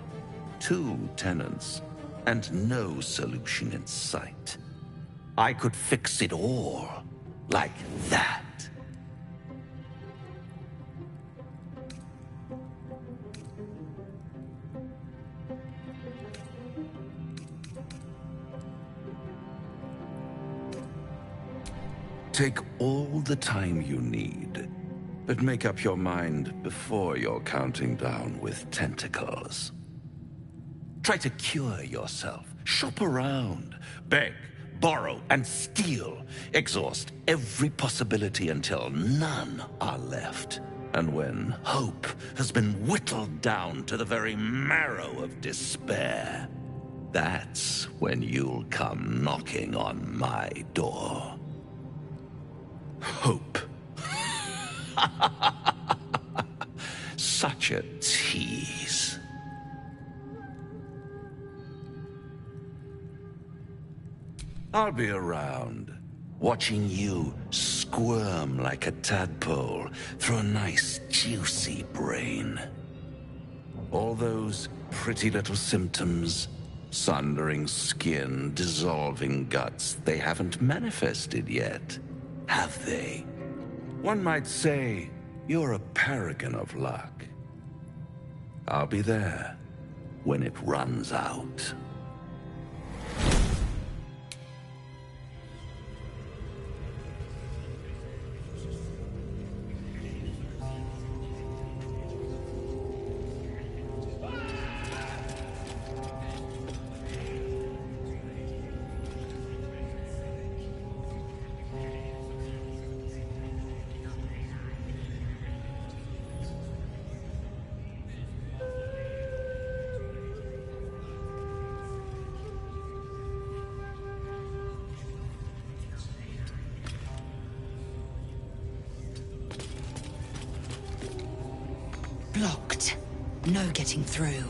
two tenants, and no solution in sight. I could fix it all like that. Take all the time you need, but make up your mind before you're counting down with tentacles. Try to cure yourself. Shop around. Beg, borrow, and steal. Exhaust every possibility until none are left. And when hope has been whittled down to the very marrow of despair, that's when you'll come knocking on my door. Hope. Such a tease. I'll be around, watching you squirm like a tadpole through a nice, juicy brain. All those pretty little symptoms Sundering skin, dissolving guts, they haven't manifested yet, have they? One might say you're a paragon of luck. I'll be there when it runs out. Blocked. No getting through.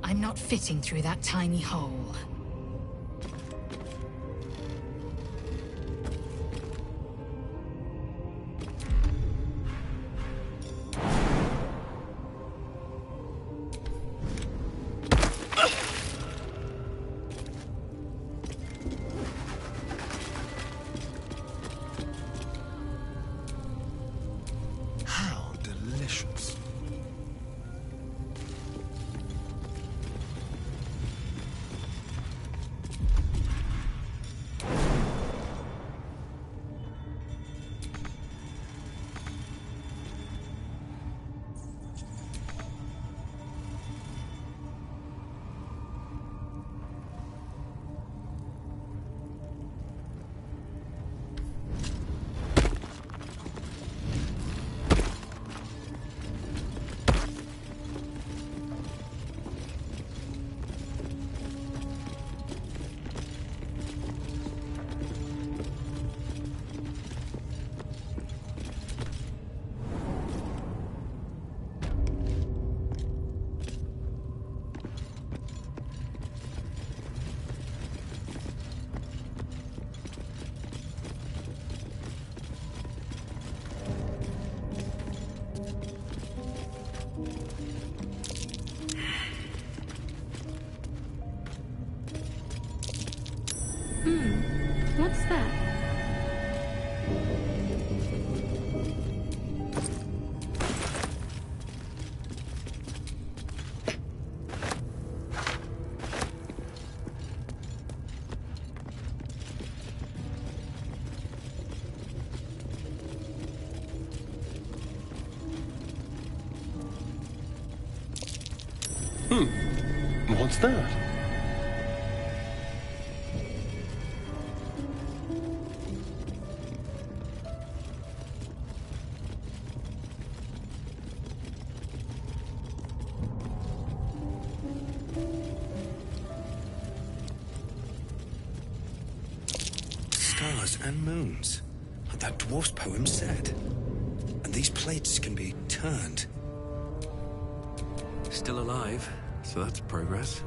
I'm not fitting through that tiny hole. How delicious. What's that? What's that? stars and moons, like that dwarf's poem said. And these plates can be turned. Still alive, so that's progress.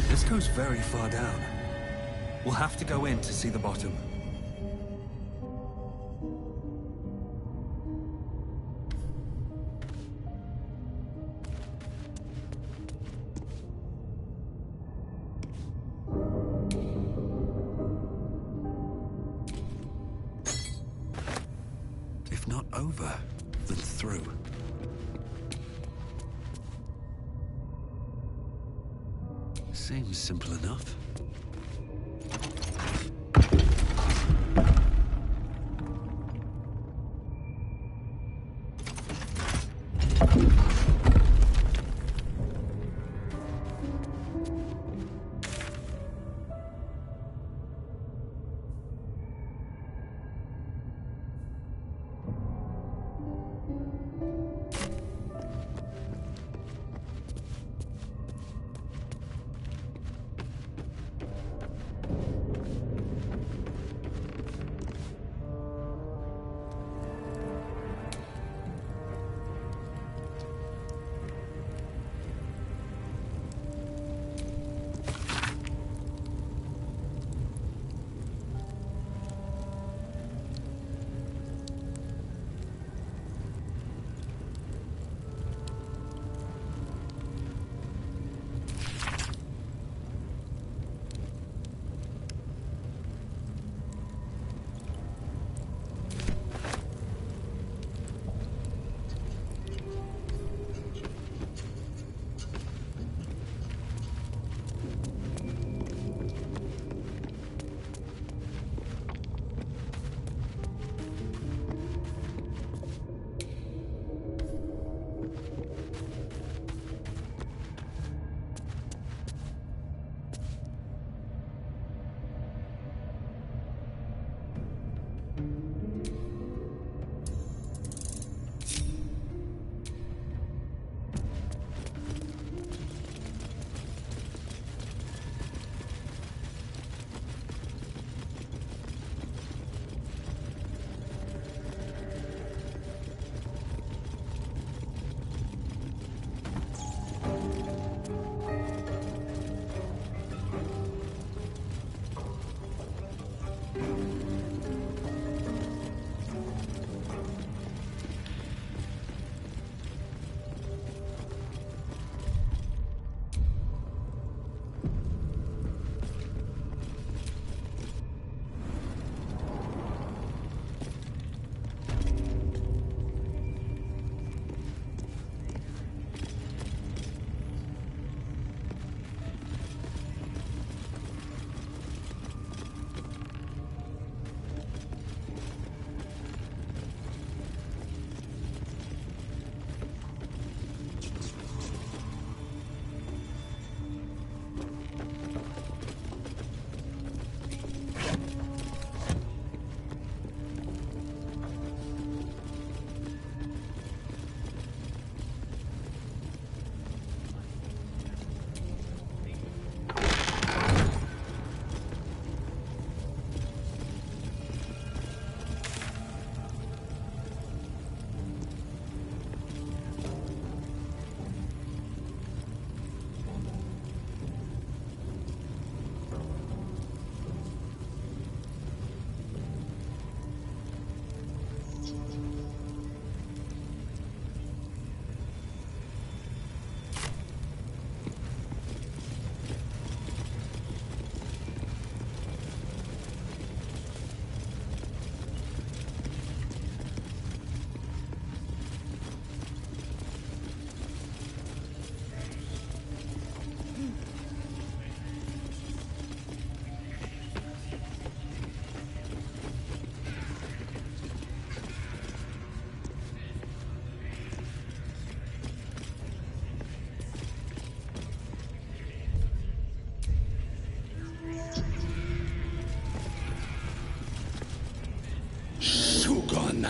This goes very far down. We'll have to go in to see the bottom. If not over, then through. Seems simple enough.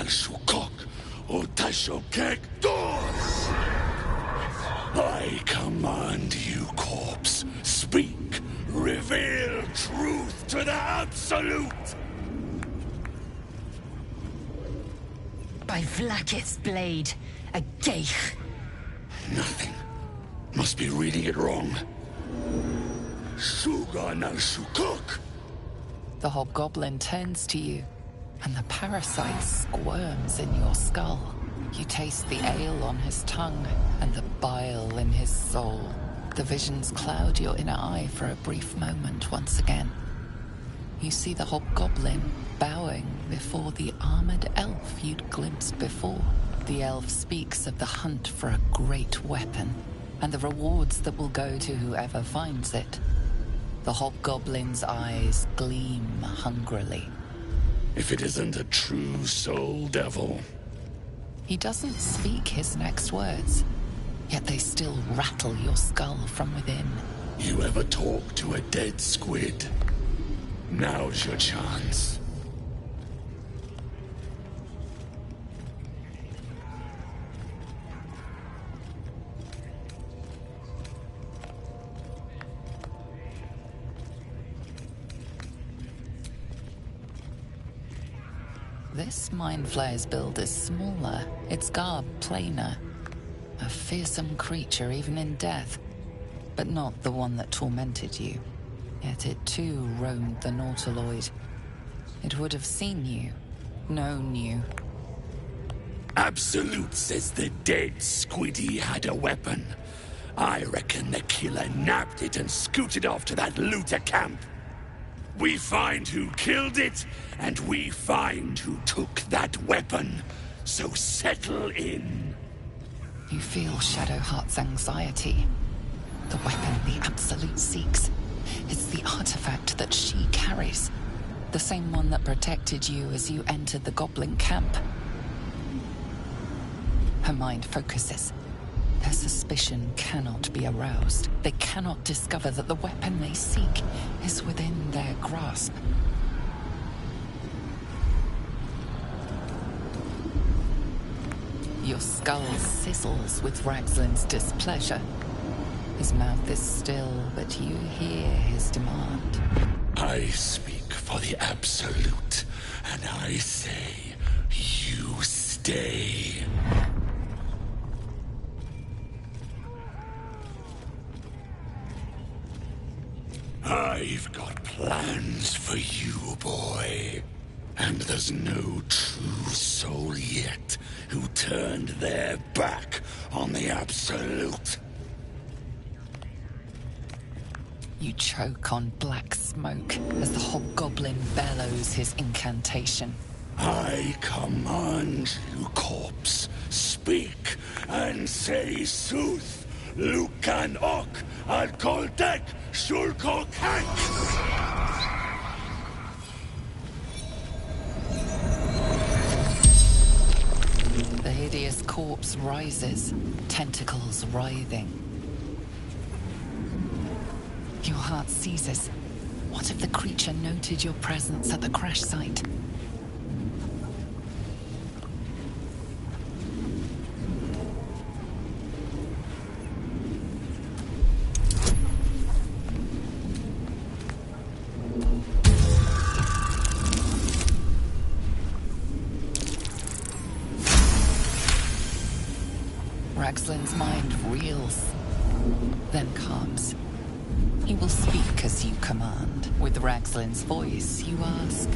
shukok, o tashokek dos! I command you, corpse. Speak. Reveal truth to the Absolute! By Vlaakith's blade, a geich. Nothing. Must be reading it wrong. Suga na shukok. The hobgoblin turns to you, and the parasite squirms in your skull. You taste the ale on his tongue and the bile in his soul. The visions cloud your inner eye for a brief moment once again. You see the hobgoblin bowing before the armored elf you'd glimpsed before. The elf speaks of the hunt for a great weapon and the rewards that will go to whoever finds it. The hobgoblin's eyes gleam hungrily. If it isn't a true soul devil. He doesn't speak his next words, yet they still rattle your skull from within. You ever talk to a dead squid? Now's your chance. This Mind Flayer's build is smaller, its garb plainer. A fearsome creature even in death, but not the one that tormented you. Yet it too roamed the Nautiloid. It would have seen you, known you. Absolute says the dead squiddy had a weapon. I reckon the killer nabbed it and scooted off to that looter camp. We find who killed it, and we find who took that weapon. So settle in. You feel Shadowheart's anxiety. The weapon the Absolute seeks. It's the artifact that she carries. The same one that protected you as you entered the goblin camp. Her mind focuses. Their suspicion cannot be aroused. They cannot discover that the weapon they seek is within their grasp. Your skull sizzles with Ragslin's displeasure. His mouth is still, but you hear his demand. I speak for the Absolute, and I say, you stay. I've got plans for you, boy. And there's no true soul yet who turned their back on the Absolute. You choke on black smoke as the hobgoblin bellows his incantation. I command you, corpse. Speak and say sooth. Lucan ok al koltek shulkok The hideous corpse rises, tentacles writhing. Your heart seizes. What if the creature noted your presence at the crash site? Ragslin's mind reels, then calms. He will speak as you command. With Ragslin's voice, you ask.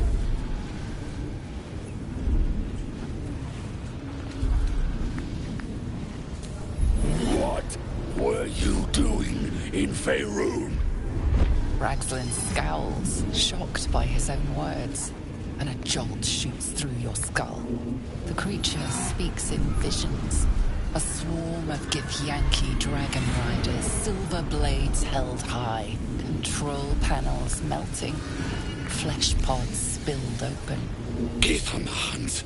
What were you doing in Faerun? Ragslin scowls, shocked by his own words, and a jolt shoots through your skull. The creature speaks in visions. A swarm of Githyanki dragon riders, silver blades held high, control panels melting, flesh pods spilled open. Gith on the hunt.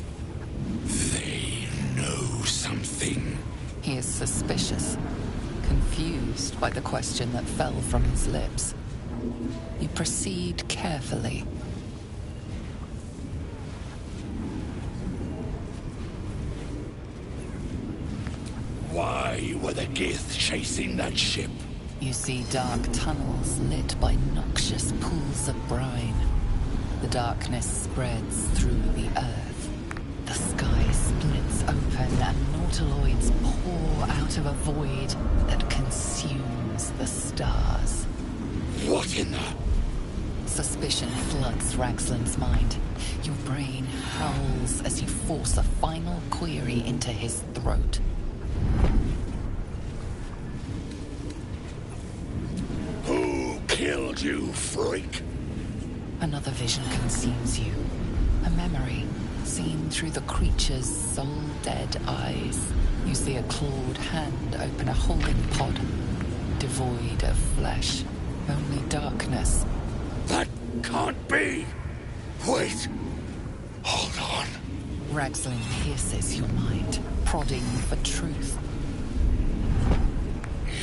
They know something. He is suspicious, confused by the question that fell from his lips. You proceed carefully. Why were the Gith chasing that ship? You see dark tunnels lit by noxious pools of brine. The darkness spreads through the earth. The sky splits open and nautiloids pour out of a void that consumes the stars. What in the... Suspicion floods Ragsland's mind. Your brain howls as you force a final query into his throat. Who killed you, freak? Another vision consumes you. A memory, seen through the creature's soul-dead eyes. You see a clawed hand open a holding pod, devoid of flesh, only darkness. That can't be! Wait! Hold on. Ragsland pierces your mind, prodding for truth.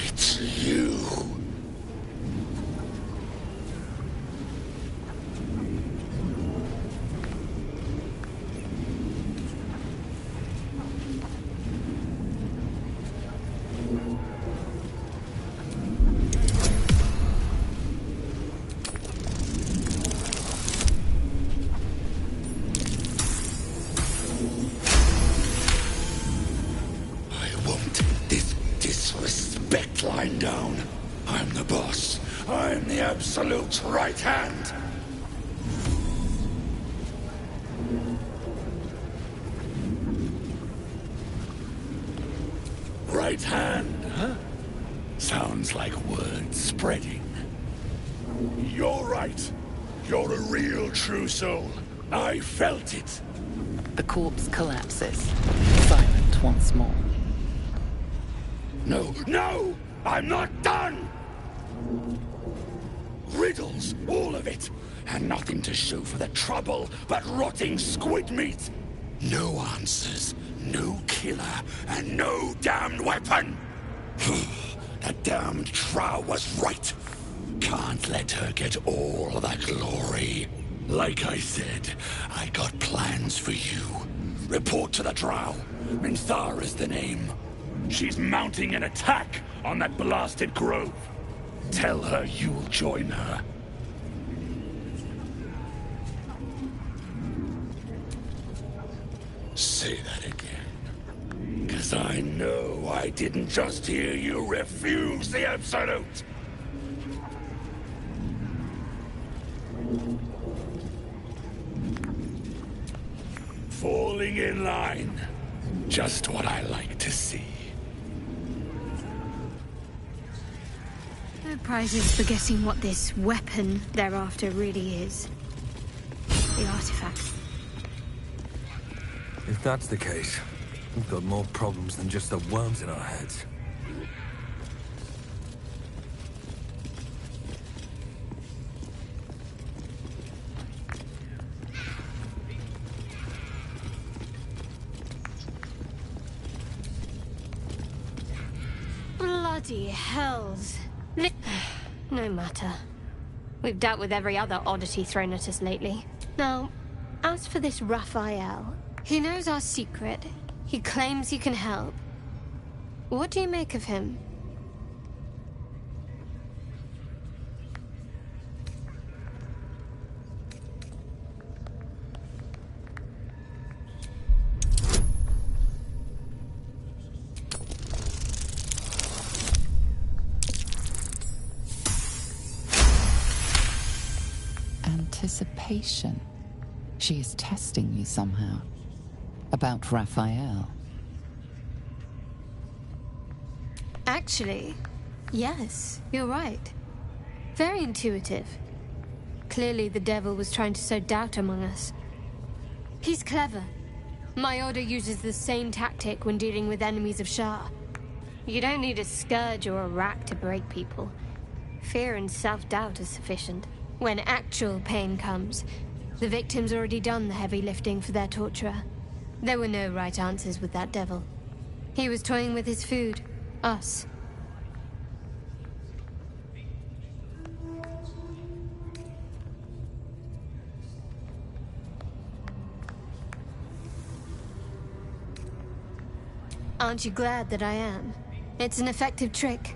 It's you. Lying down. I'm the boss. I'm the absolute right hand. Right hand, huh? Sounds like word spreading. You're right. You're a real true soul. I felt it. The corpse collapses, silent once more. No, no! I'm not done! Riddles, all of it, and nothing to show for the trouble but rotting squid meat. No answers, no killer, and no damned weapon. That damned Trow was right. Can't let her get all the glory. Like I said, I got plans for you. Report to the Drow. Minthar is the name. She's mounting an attack on that blasted grove. Tell her you'll join her. Say that again. 'Cause I know I didn't just hear you refuse the Absolute. Falling in line. Just what I like to see. No prizes for guessing what this weapon thereafter really is. The artifact. If that's the case, we've got more problems than just the worms in our heads. Bloody hells. No matter. We've dealt with every other oddity thrown at us lately. Now, as for this Raphael, he knows our secret. He claims he can help. What do you make of him? Anticipation. She is testing you somehow. About Raphael. Actually, yes, you're right. Very intuitive. Clearly the devil was trying to sow doubt among us. He's clever. My order uses the same tactic when dealing with enemies of Shah. You don't need a scourge or a rack to break people. Fear and self-doubt are sufficient. When actual pain comes, the victim's already done the heavy lifting for their torturer. There were no right answers with that devil. He was toying with his food. Us. Aren't you glad that I am? It's an effective trick.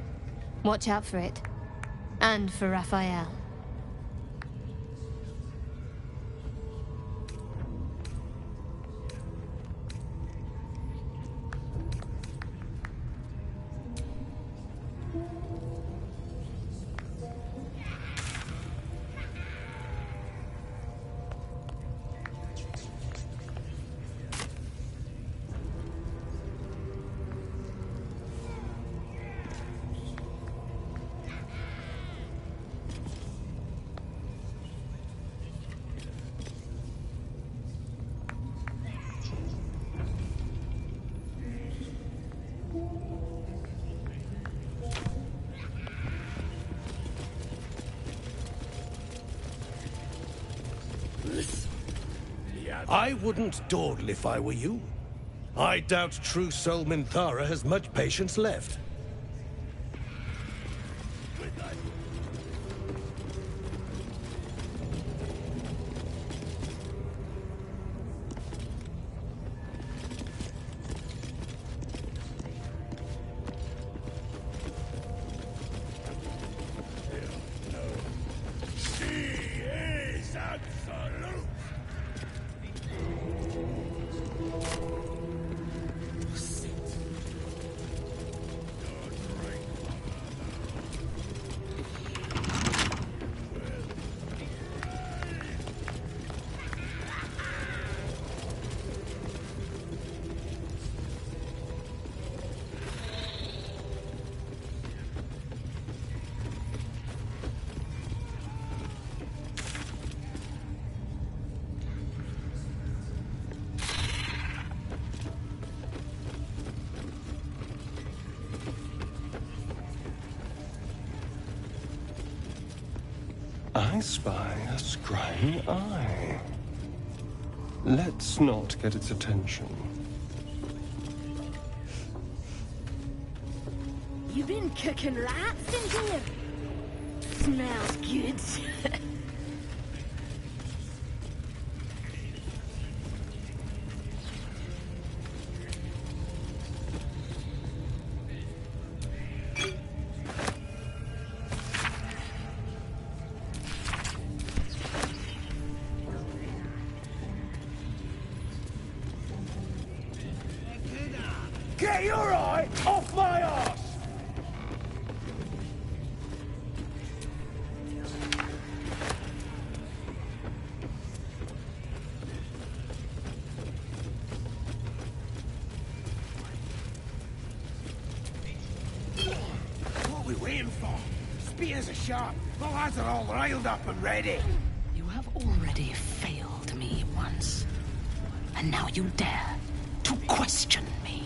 Watch out for it. And for Raphael. I wouldn't dawdle if I were you. I doubt true soul Minthara has much patience left. I spy a scrying eye. Let's not get its attention. You been cooking rats in here? Smells good. Get your eye off my arse! What are we waiting for? Spears are sharp. The lads are all riled up and ready. You have already failed me once. And now you dare to question me?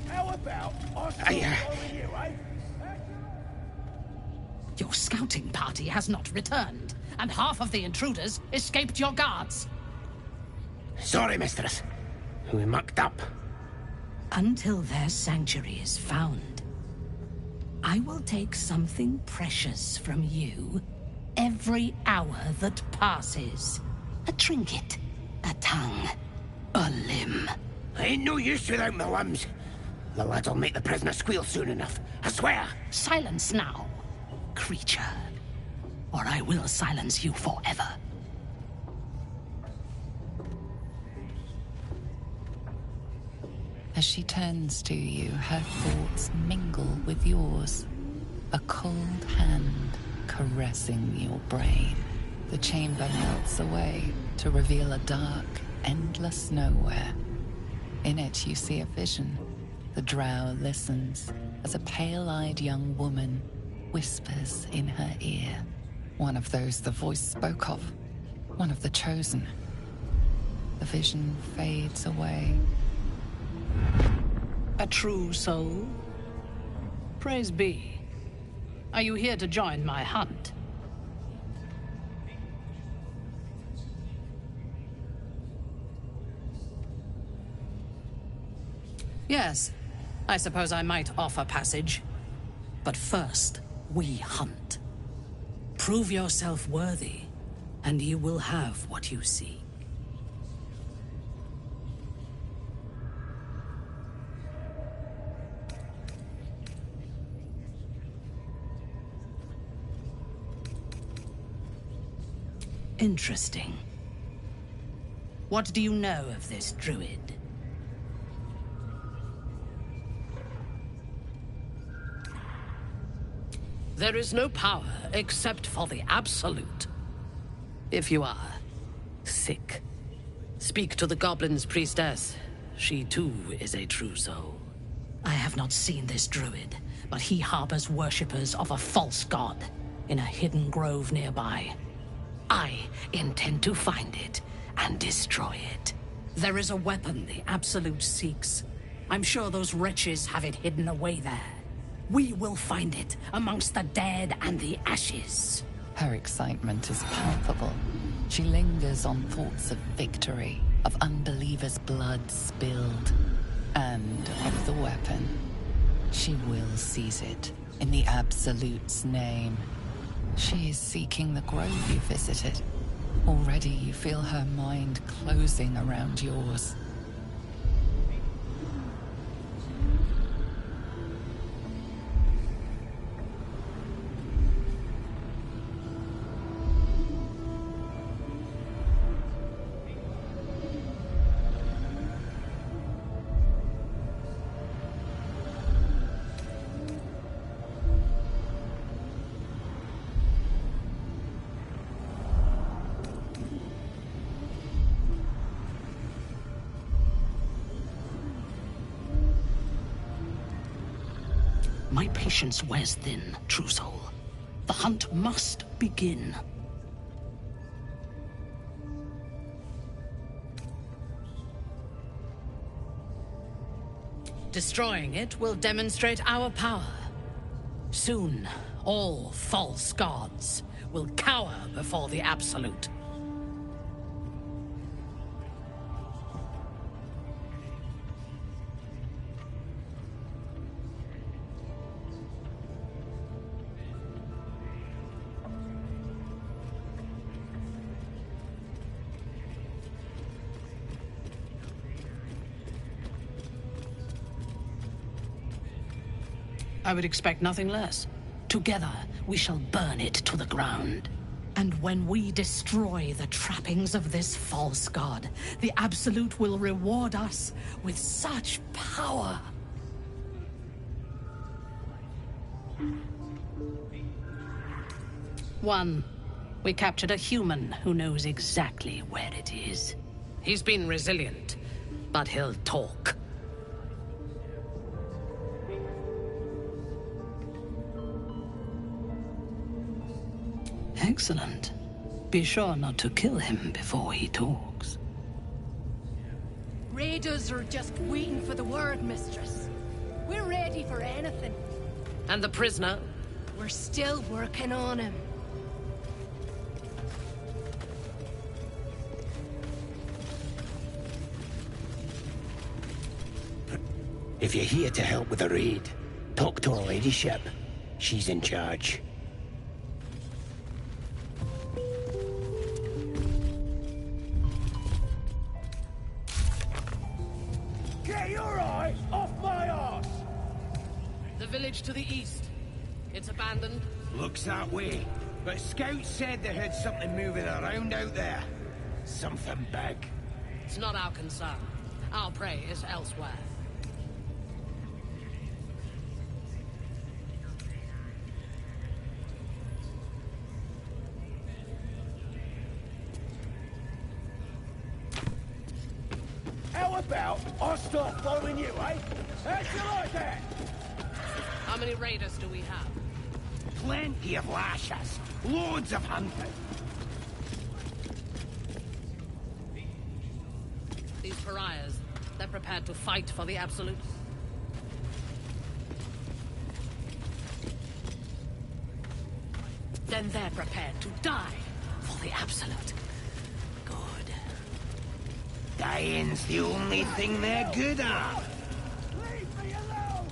How about us over you, eh? Your scouting party has not returned, and half of the intruders escaped your guards. Sorry, mistress. We mucked up. Until their sanctuary is found, I will take something precious from you every hour that passes. A trinket, a tongue, a limb. I ain't no use without my limbs. The lads will make the prisoner squeal soon enough. I swear. Silence now, creature, or I will silence you forever. As she turns to you, her thoughts mingle with yours. A cold hand caressing your brain. The chamber melts away to reveal a dark, endless nowhere. In it, you see a vision. The drow listens as a pale-eyed young woman whispers in her ear. One of those the voice spoke of. One of the chosen. The vision fades away. A true soul? Praise be. Are you here to join my hunt? Yes. I suppose I might offer passage. But first, we hunt. Prove yourself worthy, and you will have what you seek. Interesting. What do you know of this druid? There is no power except for the Absolute. If you are sick, speak to the Goblin's priestess. She too is a true soul. I have not seen this druid, but he harbors worshippers of a false god in a hidden grove nearby. I intend to find it and destroy it. There is a weapon the Absolute seeks. I'm sure those wretches have it hidden away there. We will find it amongst the dead and the ashes. Her excitement is palpable. She lingers on thoughts of victory, of unbelievers' blood spilled, and of the weapon. She will seize it, in the Absolute's name. She is seeking the grove you visited. Already you feel her mind closing around yours. My patience wears thin, true soul. The hunt must begin. Destroying it will demonstrate our power. Soon, all false gods will cower before the Absolute. I would expect nothing less. Together, we shall burn it to the ground. And when we destroy the trappings of this false god, the Absolute will reward us with such power. One, we captured a human who knows exactly where it is. He's been resilient, but he'll talk. Excellent. Be sure not to kill him before he talks. Raiders are just waiting for the word, mistress. We're ready for anything. And the prisoner? We're still working on him. If you're here to help with the raid, talk to her ladyship. She's in charge. Get your eye off my arse! The village to the east. It's abandoned. Looks that way. But scouts said they heard something moving around out there. Something big. It's not our concern. Our prey is elsewhere. How about I start following you, eh? How'd you like that? How many raiders do we have? Plenty of lashes. Loads of hunting. These pariahs, they're prepared to fight for the Absolute. Then they're prepared to die for the Absolute. Good. Dying's the only thing they're good at. Leave me alone!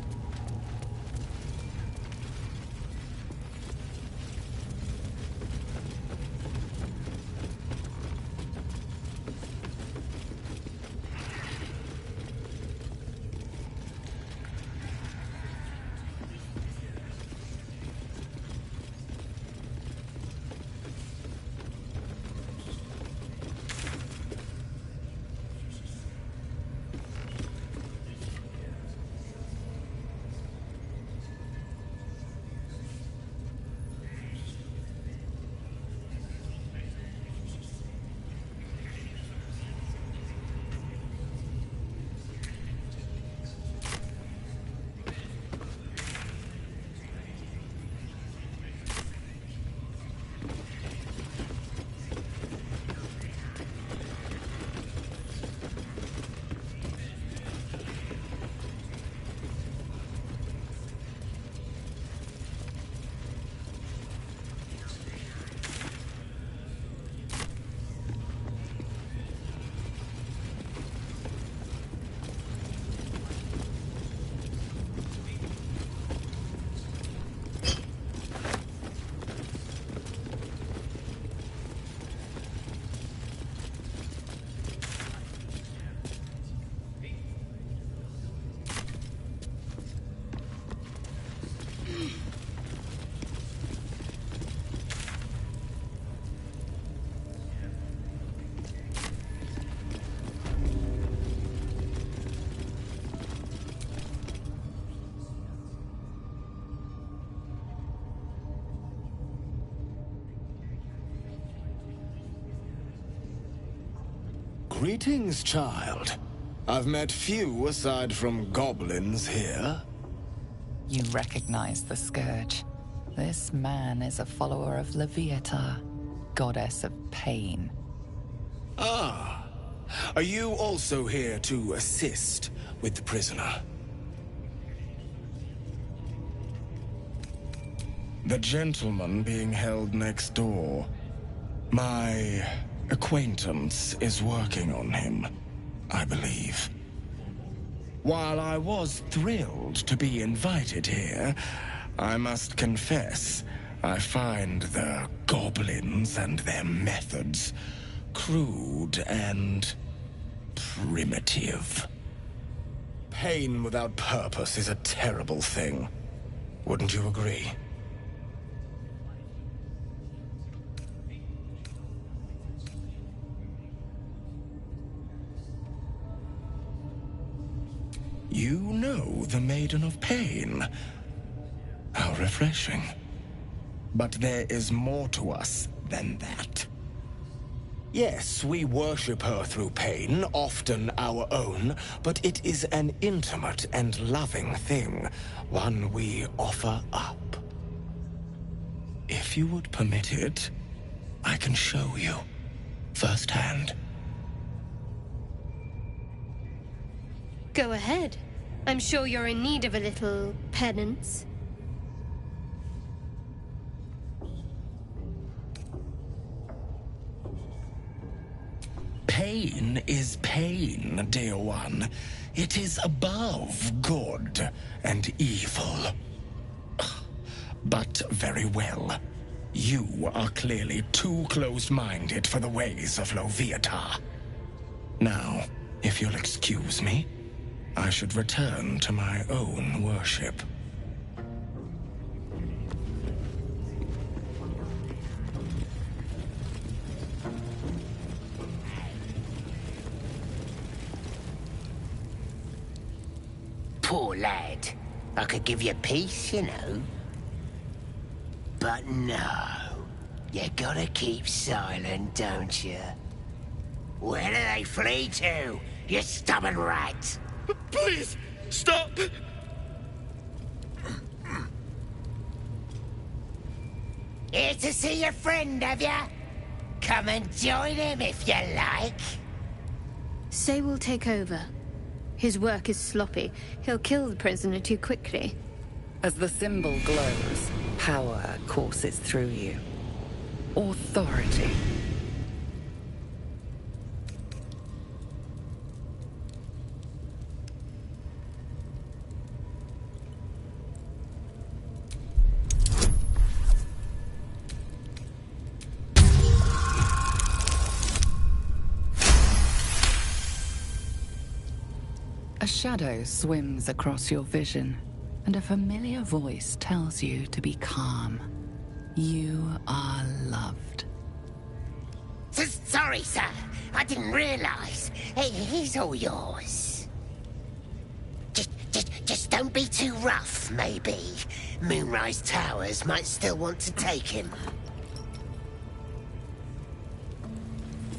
Greetings, child. I've met few aside from goblins here. You recognize the Scourge. This man is a follower of Leviatha, goddess of pain. Ah. Are you also here to assist with the prisoner? The gentleman being held next door. My acquaintance is working on him, I believe. While I was thrilled to be invited here, I must confess, I find the goblins and their methods crude and primitive. Pain without purpose is a terrible thing. Wouldn't you agree? You know the Maiden of Pain. How refreshing. But there is more to us than that. Yes, we worship her through pain, often our own, but it is an intimate and loving thing, one we offer up. If you would permit it, I can show you firsthand. Go ahead. I'm sure you're in need of a little penance. Pain is pain, dear one. It is above good and evil. But very well. You are clearly too close-minded for the ways of Leviatha. Now, if you'll excuse me, I should return to my own worship. Poor lad. I could give you peace, you know. But no. You gotta keep silent, don't you? Where do they flee to, you stubborn rat? Please, stop! Here to see your friend, have ya? Come and join him if you like. Say we'll take over. His work is sloppy. He'll kill the prisoner too quickly. As the symbol glows, power courses through you. Authority. A shadow swims across your vision, and a familiar voice tells you to be calm. You are loved. Sorry, sir. I didn't realize. He's all yours. Just don't be too rough, maybe. Moonrise Towers might still want to take him.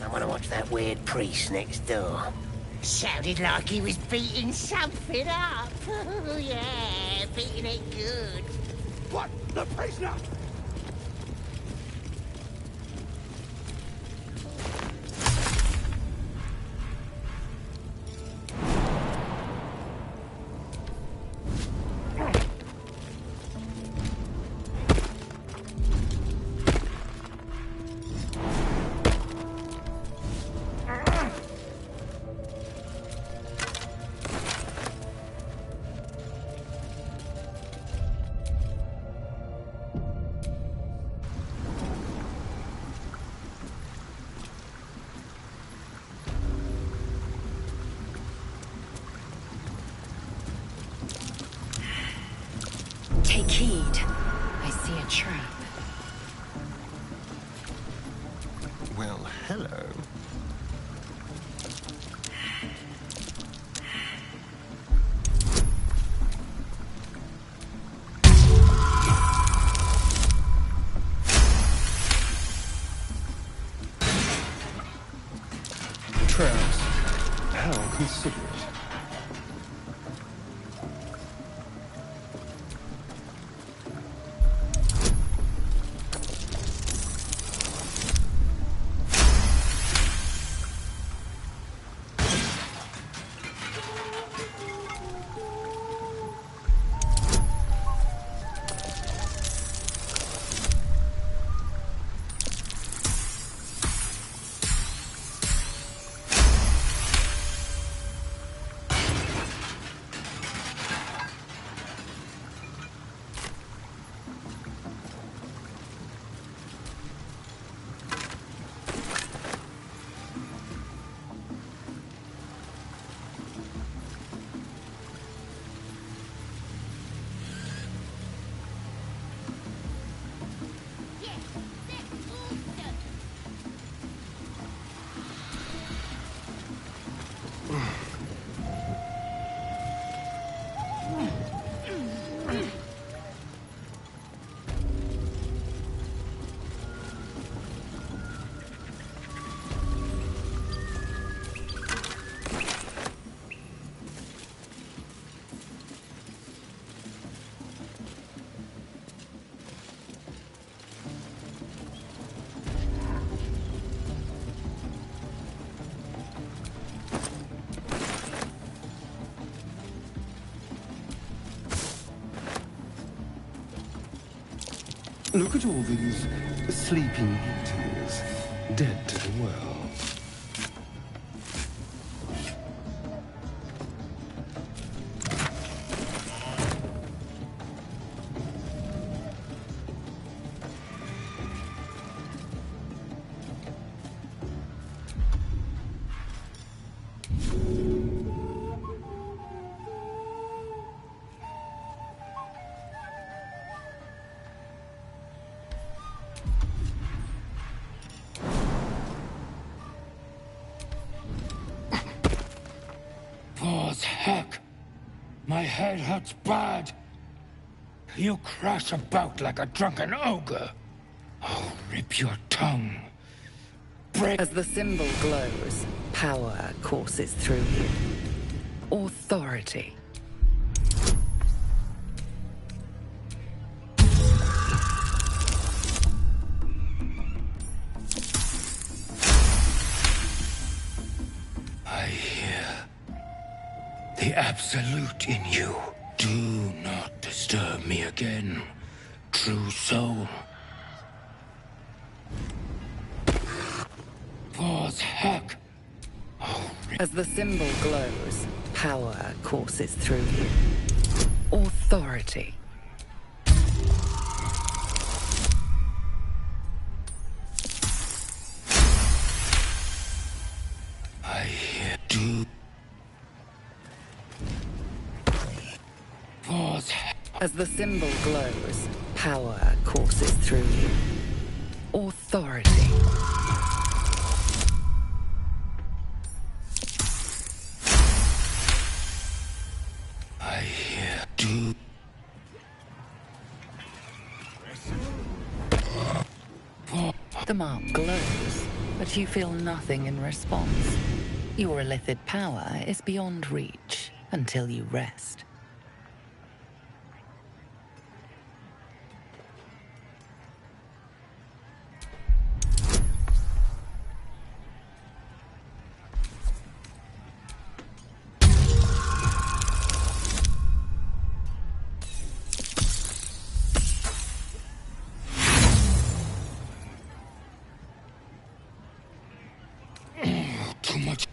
I want to watch that weird priest next door. Sounded like he was beating something up. Oh, yeah, beating it good. What? The prisoner? Take heed. I see a trap. Well, hello. Trapped. consider it. Look at all these sleeping beauties, dead to the world. Paws, heck! My head hurts bad. You crash about like a drunken ogre. I'll rip your tongue. Break. As the symbol glows, power courses through you. Authority. I hear the absolute in you. Do not disturb me again, true soul. Paws, heck! As the symbol glows, power courses through you. Authority. I hear do. Paws. As the symbol glows, power courses through you. Authority. I hear do. The mark glows, but you feel nothing in response. Your illithid power is beyond reach until you rest. Too much.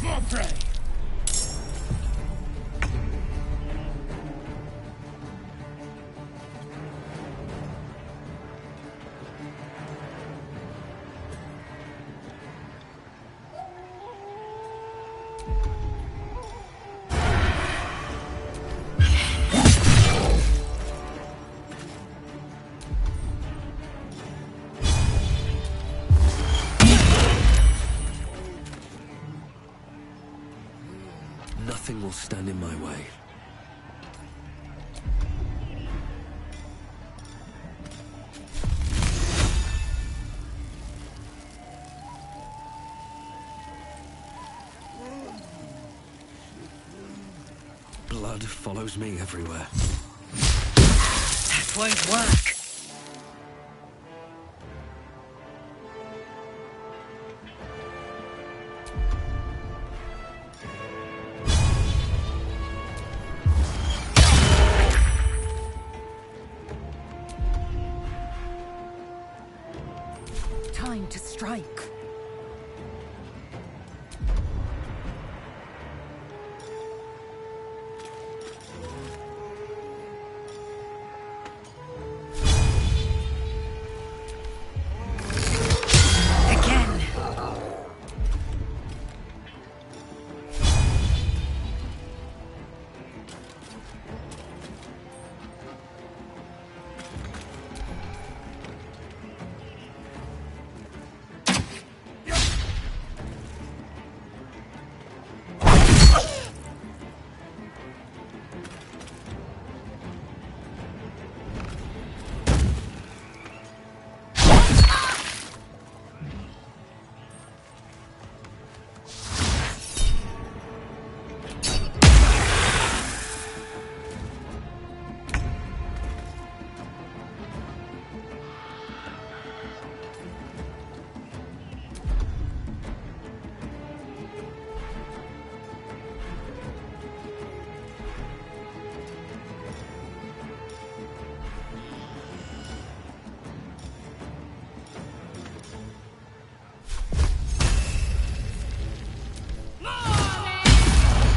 More prey. Nothing will stand in my way. blood follows me everywhere. That won't work. Time to strike.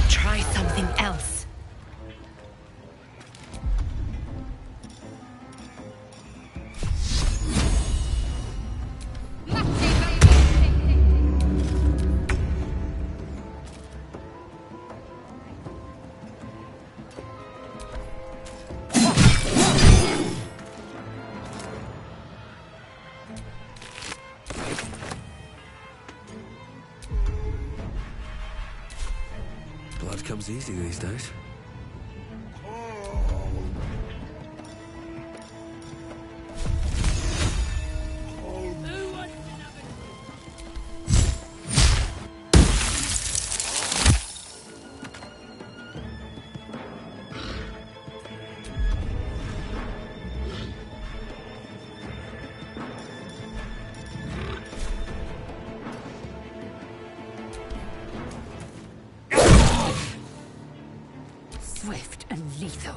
Try something else. Blood comes easy these days. Swift and lethal.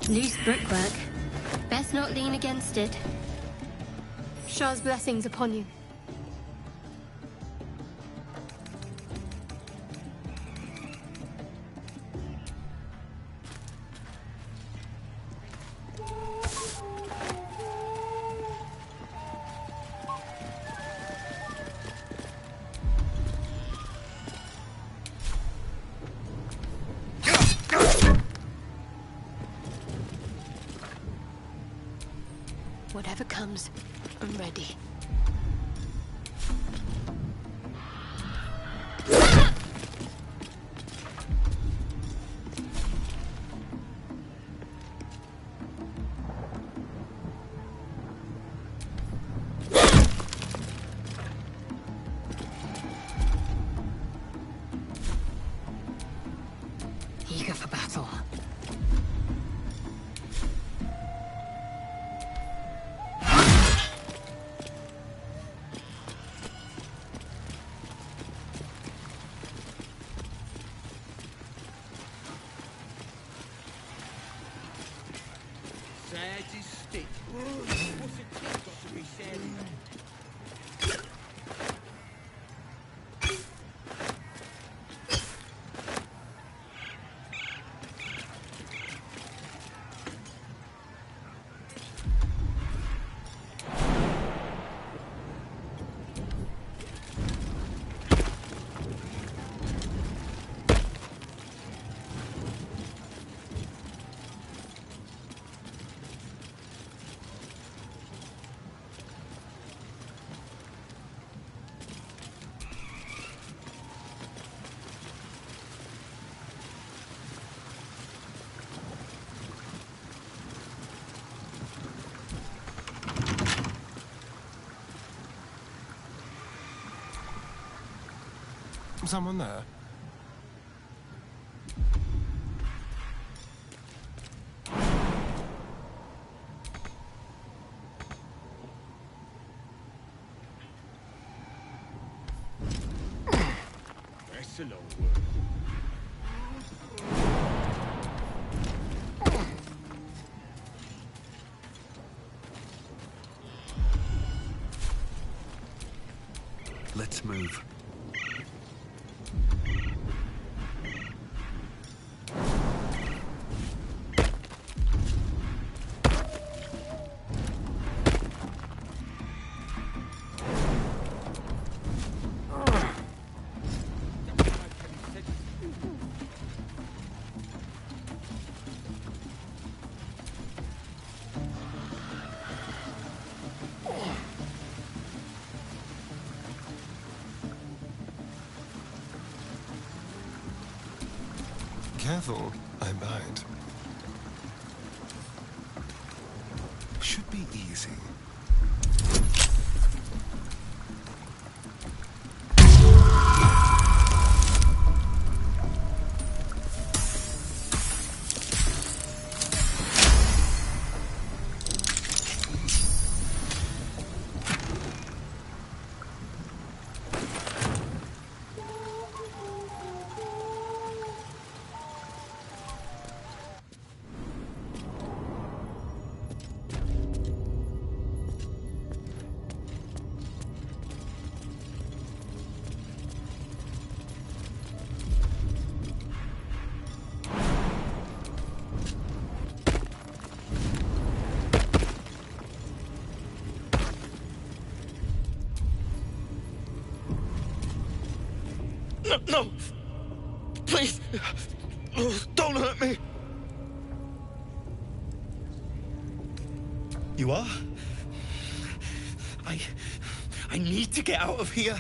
Loose brickwork. Best not lean against it. Shah's blessings upon you. Whatever comes, I'm ready. it? What's a kid got to be said? Someone there? That's a long word. Let's move. Careful, I bite. Should be easy. No, no! Please! Oh, don't hurt me! You are? I need to get out of here.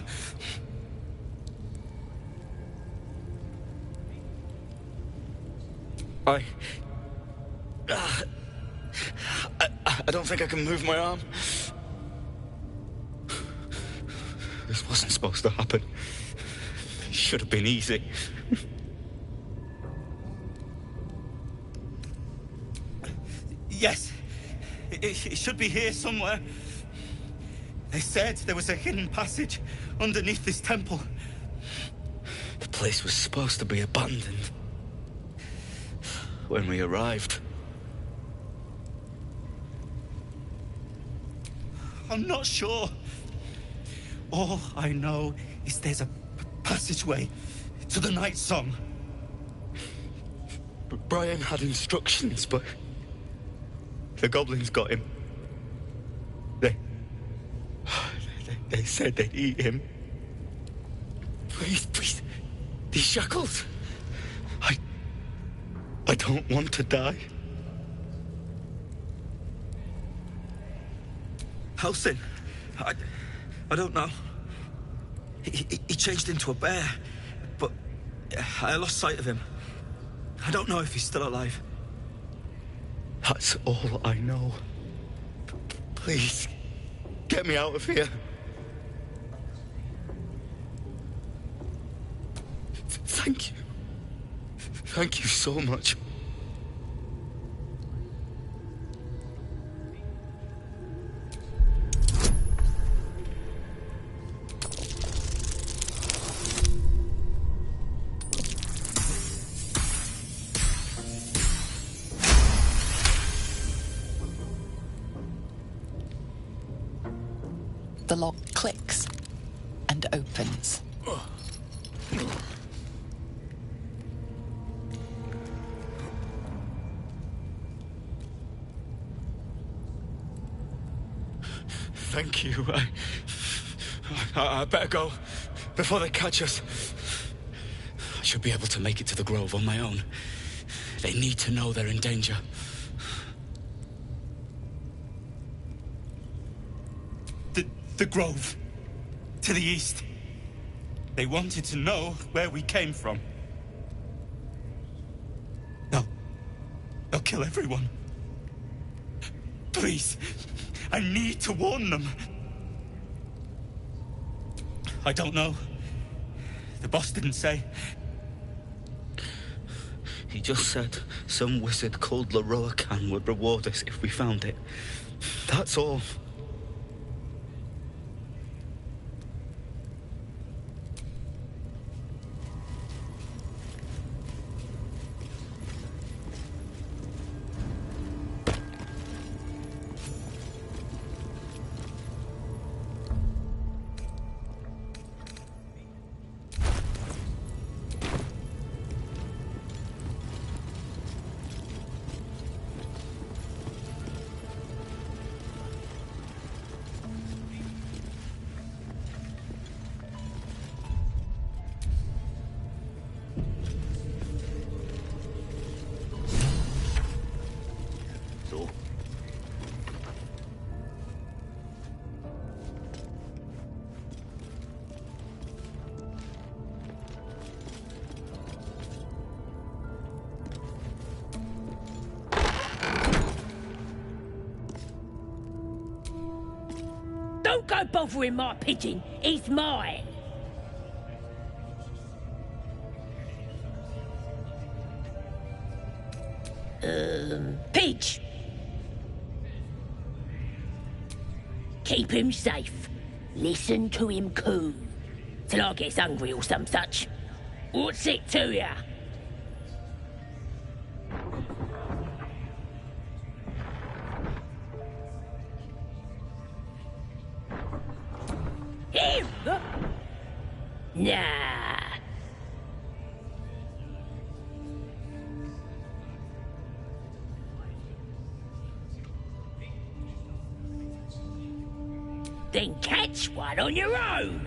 I don't think I can move my arm. This wasn't supposed to happen. It should have been easy. Yes, it should be here somewhere. They said there was a hidden passage underneath this temple. The place was supposed to be abandoned when we arrived. I'm not sure. All I know is there's a passageway to the Night Song. Brian had instructions, but the goblins got him. They said they'd eat him. Please, please, these shackles. I don't want to die. Halsin, I don't know. He changed into a bear, but I lost sight of him. I don't know if he's still alive. That's all I know. Please, get me out of here. Thank you. Thank you so much. The lock clicks and opens. Thank you. I better go before they catch us. I should be able to make it to the Grove on my own. They need to know they're in danger. The Grove. To the east. They wanted to know where we came from. They'll kill everyone. Please, I need to warn them. I don't know. The boss didn't say. He just said some wizard called Leroacan would reward us if we found it. That's all. Don't go bothering my pigeon. He's mine. Pidge. Keep him safe. Listen to him coo. Till I gets hungry or some such. What's it to ya? Him? Nah. Then catch one on your own.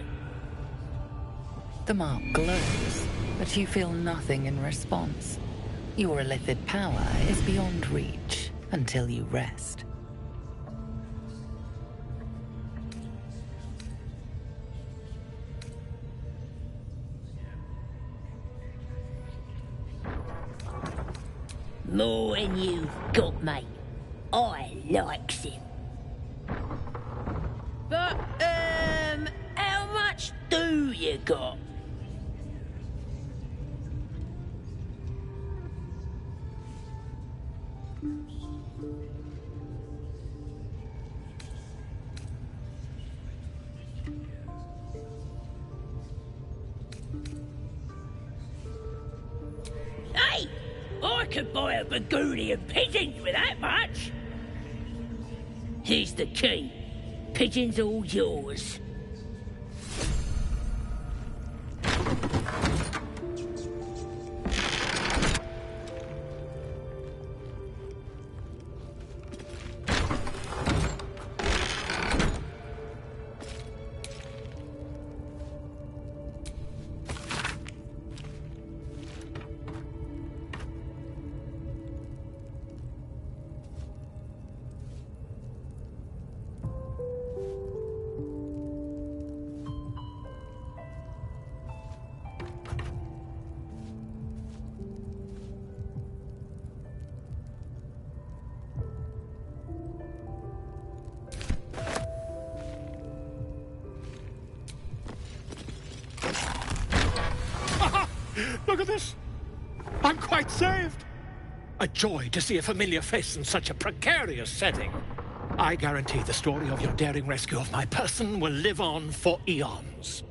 The mark glows, but you feel nothing in response. Your illithid power is beyond reach until you rest. More than you've got, mate. I likes him. But, how much do you got? Hey! I could buy a bagoonie and pigeons with that much! Here's the key. Pigeons all yours. Look at this. I'm quite saved. A joy to see a familiar face in such a precarious setting. I guarantee the story of your daring rescue of my person will live on for eons.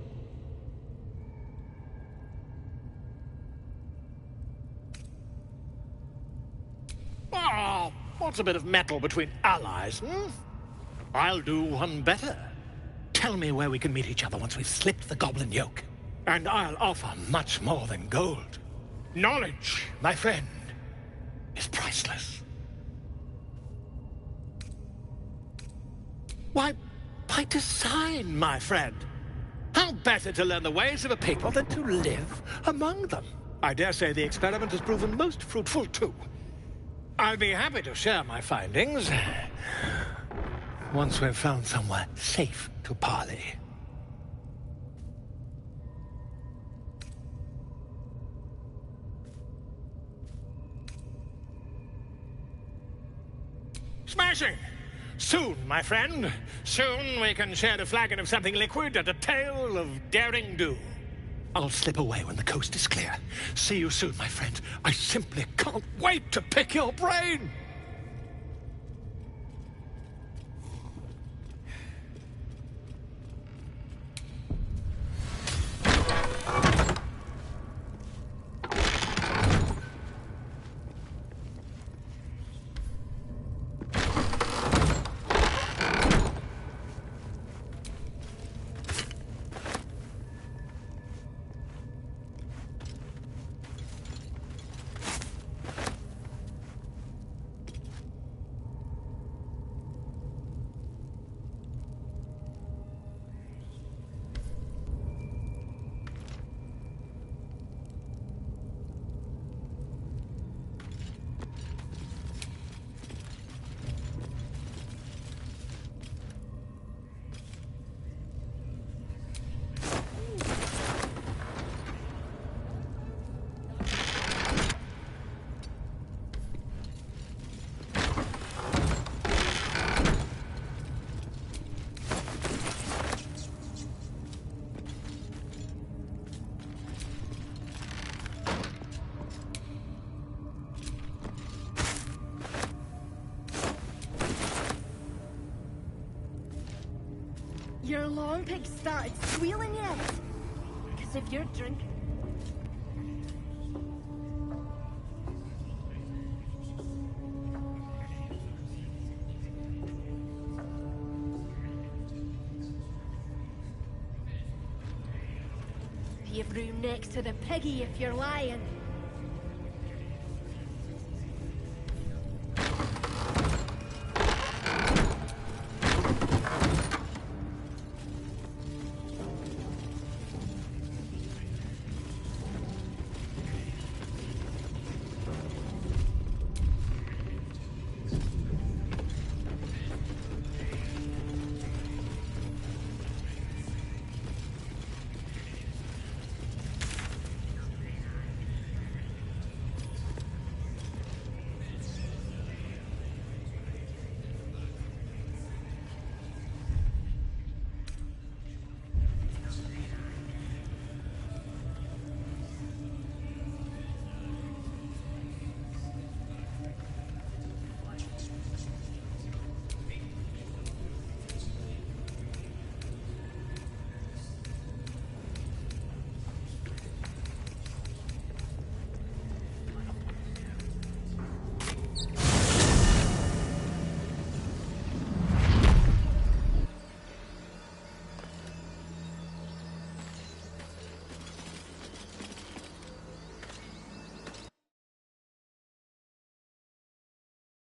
Ah, what's a bit of metal between allies, hmm? I'll do one better. tell me where we can meet each other once we've slipped the goblin yoke. And I'll offer much more than gold. Knowledge, my friend, is priceless. Why, by design, my friend. How better to learn the ways of a people than to live among them? I dare say the experiment has proven most fruitful, too. I'll be happy to share my findings once we've found somewhere safe to parley. Smashing! Soon, my friend. Soon we can share a flagon of something liquid and a tale of daring do. I'll slip away when the coast is clear. See you soon, my friend. I simply can't wait to pick your brain! Your long pig started squealing yet? Because if you're drinking... You've room next to the piggy if you're lying.